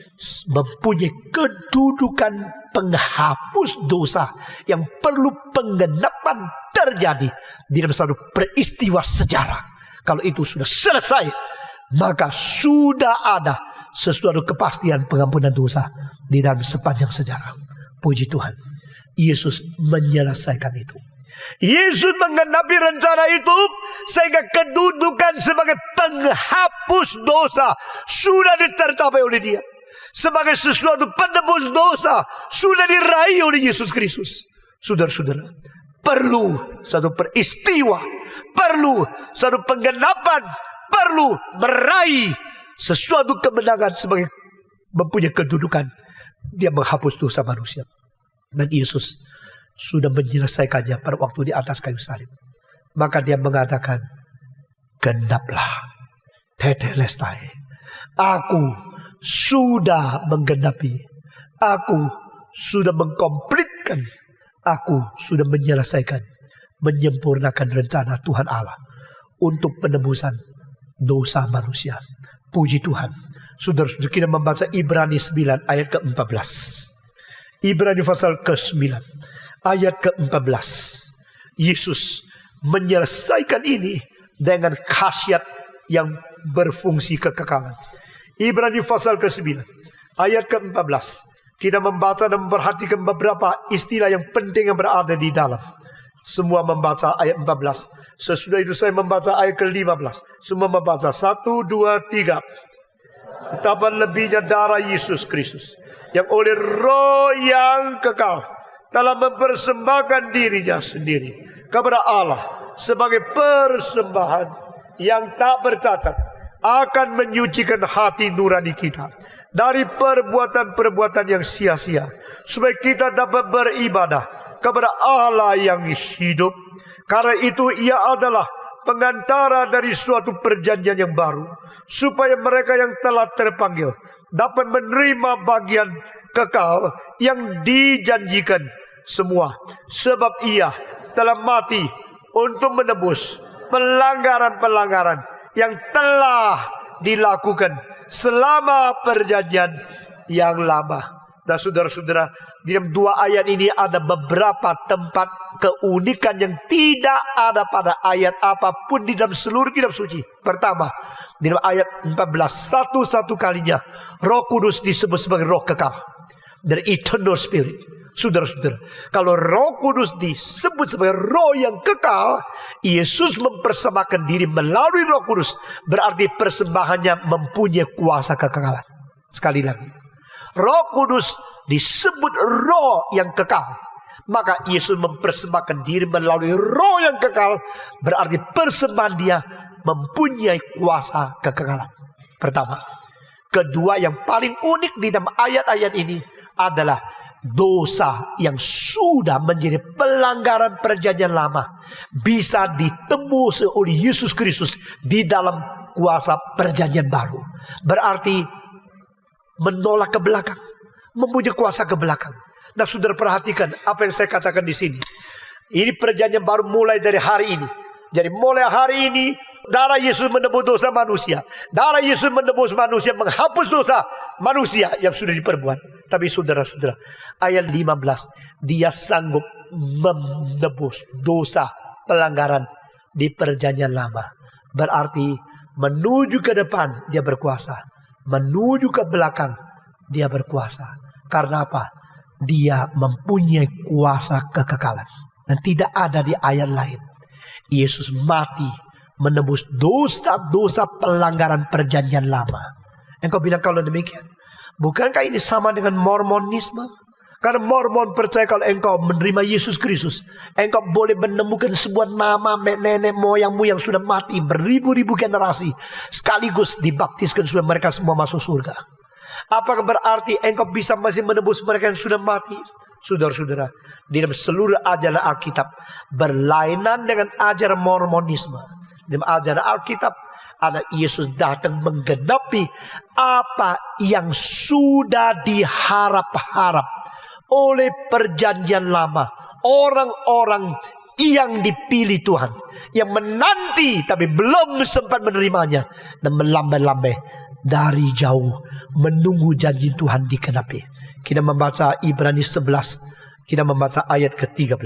mempunyai kedudukan penghapus dosa yang perlu penggenapan terjadi di dalam satu peristiwa sejarah. Kalau itu sudah selesai, maka sudah ada sesuatu kepastian pengampunan dosa di dalam sepanjang sejarah. Puji Tuhan, Yesus menyelesaikan itu. Yesus menggenapi rencana itu sehingga kedudukan sebagai penghapus dosa sudah ditercapai oleh dia. Sebagai sesuatu penebus dosa sudah diraih oleh Yesus Kristus. Saudara-saudara, perlu satu peristiwa, perlu satu penggenapan, perlu meraih sesuatu kemenangan sebagai mempunyai kedudukan. Dia menghapus dosa manusia. Dan Yesus sudah menyelesaikannya pada waktu di atas kayu salib. Maka dia mengatakan, genaplah, tetelestai. Aku sudah menggenapi. Aku sudah mengkomplitkan. Aku sudah menyelesaikan, menyempurnakan rencana Tuhan Allah untuk penebusan dosa manusia. Puji Tuhan. Saudara-saudara, kita membaca Ibrani 9 ayat ke-14. Ibrani pasal ke-9 ayat ke-14. Yesus menyelesaikan ini dengan khasiat yang berfungsi kekekalan. Ibrani pasal ke-9 ayat ke-14. Kita membaca dan memperhatikan beberapa istilah yang penting yang berada di dalam. Semua membaca ayat 14. Sesudah itu saya membaca ayat ke-15. Semua membaca 1, 2, 3. Betapa lebihnya darah Yesus Kristus yang oleh Roh yang kekal telah mempersembahkan dirinya sendiri kepada Allah sebagai persembahan yang tak bercacat, akan menyucikan hati nurani kita dari perbuatan-perbuatan yang sia-sia, supaya kita dapat beribadah kepada Allah yang hidup. Karena itu ia adalah pengantara dari suatu perjanjian yang baru, supaya mereka yang telah terpanggil dapat menerima bagian kekal yang dijanjikan semua. Sebab ia telah mati untuk menebus pelanggaran-pelanggaran yang telah dilakukan selama perjanjian yang lama. Dan saudara-saudara, di dalam dua ayat ini ada beberapa tempat keunikan yang tidak ada pada ayat apapun di dalam seluruh kitab suci. Pertama, di dalam ayat 14, satu-satu kalinya Roh Kudus disebut sebagai roh kekal, the eternal spirit. Saudara-saudara, kalau Roh Kudus disebut sebagai roh yang kekal, Yesus mempersembahkan diri melalui Roh Kudus, berarti persembahannya mempunyai kuasa kekekalan. Sekali lagi, Roh Kudus disebut roh yang kekal, maka Yesus mempersembahkan diri melalui roh yang kekal, berarti persembahan dia mempunyai kuasa kekekalan. Pertama. Kedua, yang paling unik di dalam ayat-ayat ini adalah dosa yang sudah menjadi pelanggaran perjanjian lama bisa ditebus oleh Yesus Kristus di dalam kuasa perjanjian baru. Berarti menolak ke belakang, mempunyai kuasa ke belakang. Nah, saudara perhatikan apa yang saya katakan di sini. Ini perjanjian baru mulai dari hari ini. Jadi mulai hari ini darah Yesus menebus dosa manusia. Darah Yesus menebus manusia, menghapus dosa manusia yang sudah diperbuat. Tapi saudara-saudara, ayat 15, dia sanggup menebus dosa pelanggaran di perjanjian lama. Berarti menuju ke depan dia berkuasa, menuju ke belakang dia berkuasa. Karena apa? Dia mempunyai kuasa kekekalan. Dan tidak ada di ayat lain. Yesus mati menebus dosa-dosa pelanggaran perjanjian lama. Engkau bilang kalau demikian, bukankah ini sama dengan Mormonisme? Karena Mormon percaya kalau engkau menerima Yesus Kristus, engkau boleh menemukan sebuah nama nenek moyangmu yang sudah mati beribu-ribu generasi, sekaligus dibaptiskan supaya mereka semua masuk surga. Apakah berarti engkau bisa masih menebus mereka yang sudah mati? Saudara-saudara, di dalam seluruh ajaran Alkitab berlainan dengan ajaran Mormonisme. Di dalam ajaran Alkitab ada Yesus datang menggenapi apa yang sudah diharap-harap oleh perjanjian lama. Orang-orang yang dipilih Tuhan, yang menanti tapi belum sempat menerimanya, dan melambai-lambai dari jauh menunggu janji Tuhan dikenapi. Kita membaca Ibrani 11, kita membaca ayat ke-13.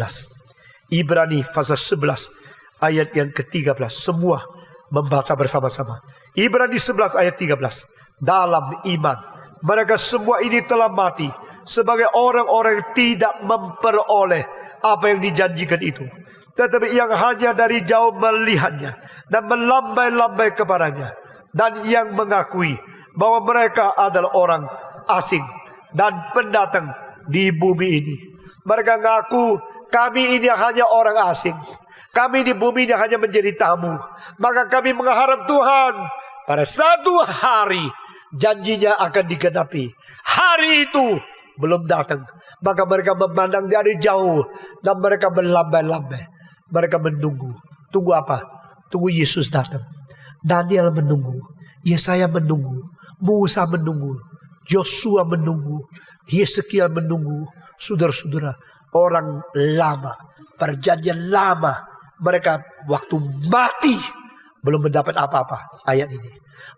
Ibrani pasal 11 ayat yang ke-13. Semua membaca bersama-sama. Ibrani 11 ayat 13. Dalam iman mereka semua ini telah mati sebagai orang-orang yang tidak memperoleh apa yang dijanjikan itu, tetapi yang hanya dari jauh melihatnya dan melambai-lambai kepadanya, dan yang mengakui bahwa mereka adalah orang asing dan pendatang di bumi ini. Mereka mengaku, kami ini hanya orang asing, kami di bumi ini hanya menjadi tamu. Maka kami mengharap Tuhan pada satu hari janjinya akan digenapi. Hari itu belum datang, maka mereka memandang dari jauh dan mereka melambai-lambai. Mereka menunggu. Tunggu apa? Tunggu Yesus datang. Daniel menunggu, Yesaya menunggu, Musa menunggu, Yosua menunggu, Yeskiel menunggu. Saudara-saudara, orang lama, perjanjian lama, mereka waktu mati belum mendapat apa-apa. Ayat ini,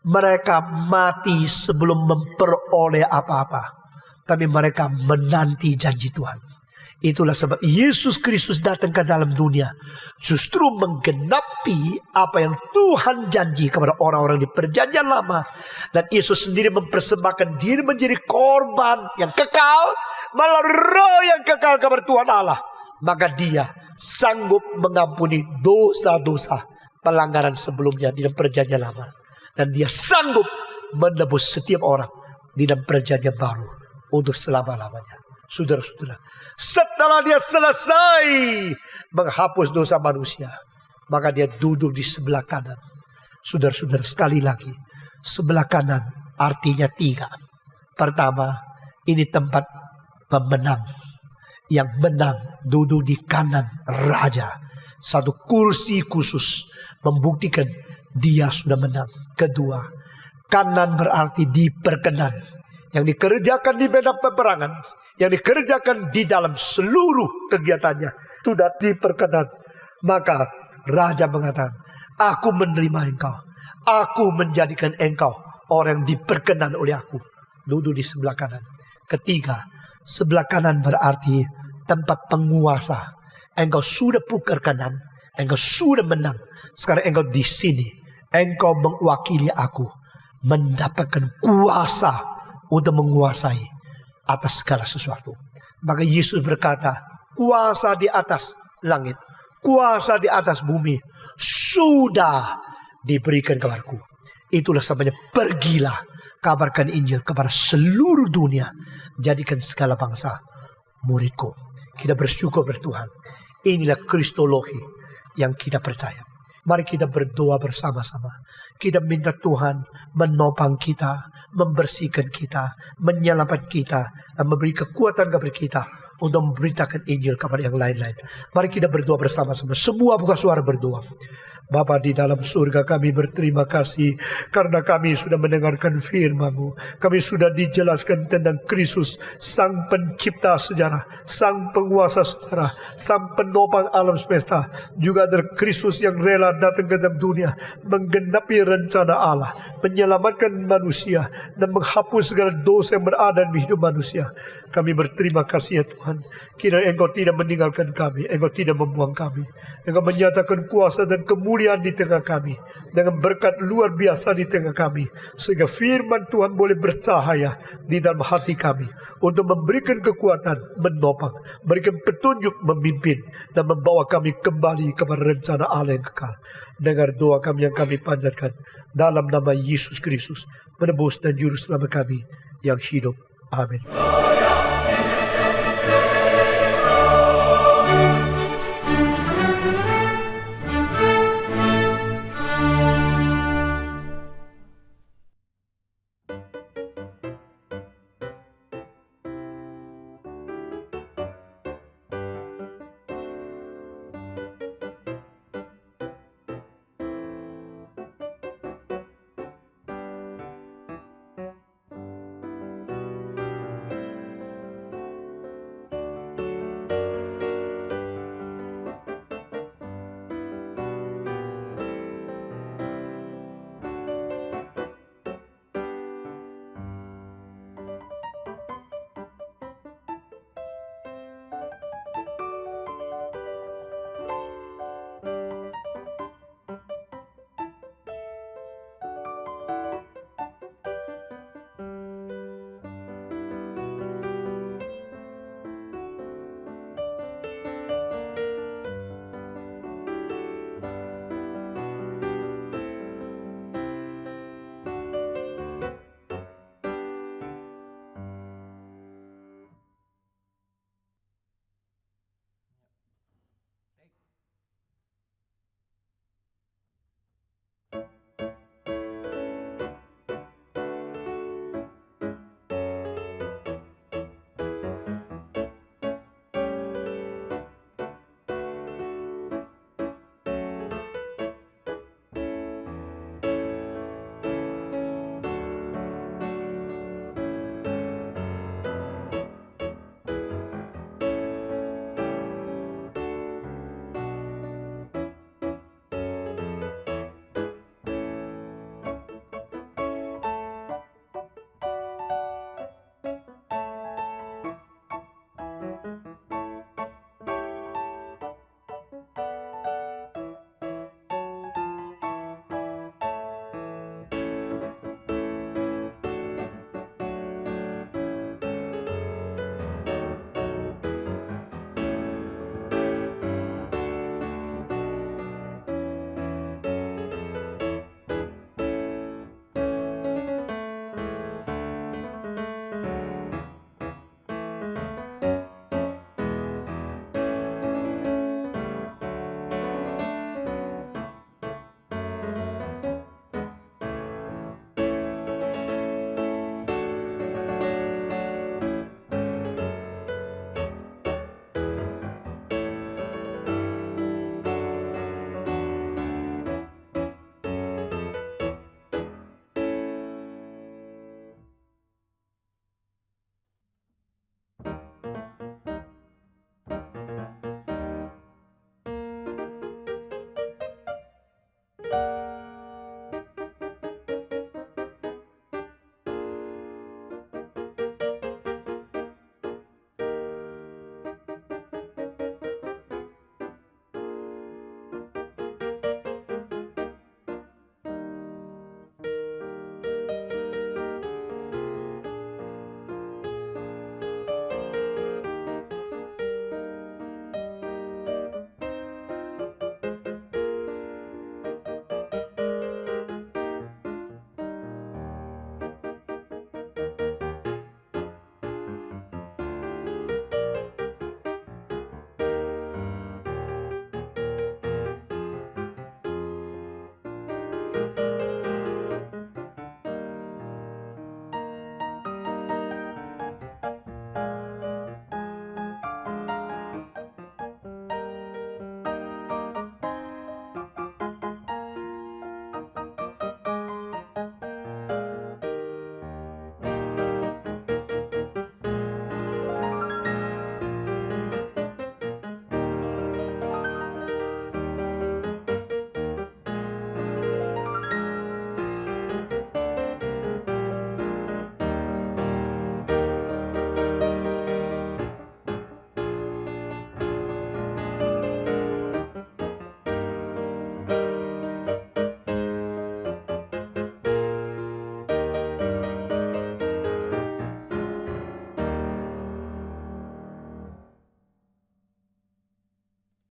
mereka mati sebelum memperoleh apa-apa, tapi mereka menanti janji Tuhan. Itulah sebab Yesus Kristus datang ke dalam dunia, justru menggenapi apa yang Tuhan janji kepada orang-orang di perjanjian lama. Dan Yesus sendiri mempersembahkan diri menjadi korban yang kekal melalui roh yang kekal kepada Tuhan Allah. Maka dia sanggup mengampuni dosa-dosa pelanggaran sebelumnya di dalam perjanjian lama. Dan dia sanggup menebus setiap orang di dalam perjanjian baru untuk selama-lamanya. Saudara-saudara, setelah dia selesai menghapus dosa manusia, maka dia duduk di sebelah kanan. Saudara-saudara, sekali lagi, sebelah kanan artinya 3. Pertama, ini tempat pemenang. yang menang duduk di kanan raja. Satu kursi khusus membuktikan dia sudah menang. Kedua, kanan berarti diperkenan. Yang dikerjakan di medan peperangan, yang dikerjakan di dalam seluruh kegiatannya sudah diperkenan. Maka raja mengatakan, aku menerima engkau. Aku menjadikan engkau orang yang diperkenan oleh aku. Duduk di sebelah kanan. Ketiga, sebelah kanan berarti tempat penguasa. Engkau sudah pukul kanan, engkau sudah menang. Sekarang engkau di sini, engkau mewakili aku, mendapatkan kuasa untuk menguasai atas segala sesuatu. Maka Yesus berkata, kuasa di atas langit, kuasa di atas bumi sudah diberikan kepadaku. Itulah sebabnya pergilah, kabarkan Injil kepada seluruh dunia, jadikan segala bangsa muridku. Kita bersyukur pada Tuhan. Inilah kristologi yang kita percaya. Mari kita berdoa bersama-sama. Kita minta Tuhan menopang kita, membersihkan kita, menyelamatkan kita, dan memberi kekuatan kepada kita untuk memberitakan Injil kepada yang lain-lain. Mari kita berdoa bersama-sama. Semua buka suara berdoa. Bapa di dalam surga, kami berterima kasih karena kami sudah mendengarkan firman-Mu. Kami sudah dijelaskan tentang Kristus, Sang Pencipta sejarah, Sang Penguasa sejarah, Sang Penopang alam semesta. Juga ada Kristus yang rela datang ke dalam dunia, menggenapi rencana Allah, menyelamatkan manusia, dan menghapus segala dosa yang berada di hidup manusia. Kami berterima kasih ya Tuhan. Kiranya Engkau tidak meninggalkan kami, Engkau tidak membuang kami. Engkau menyatakan kuasa dan kemuliaan di tengah kami, dengan berkat luar biasa di tengah kami, sehingga firman Tuhan boleh bercahaya di dalam hati kami, untuk memberikan kekuatan, menopang, berikan petunjuk, memimpin, dan membawa kami kembali kepada rencana Allah yang kekal. Dengar doa kami yang kami panjatkan dalam nama Yesus Kristus, penebus dan juru selamat kami yang hidup. Amin.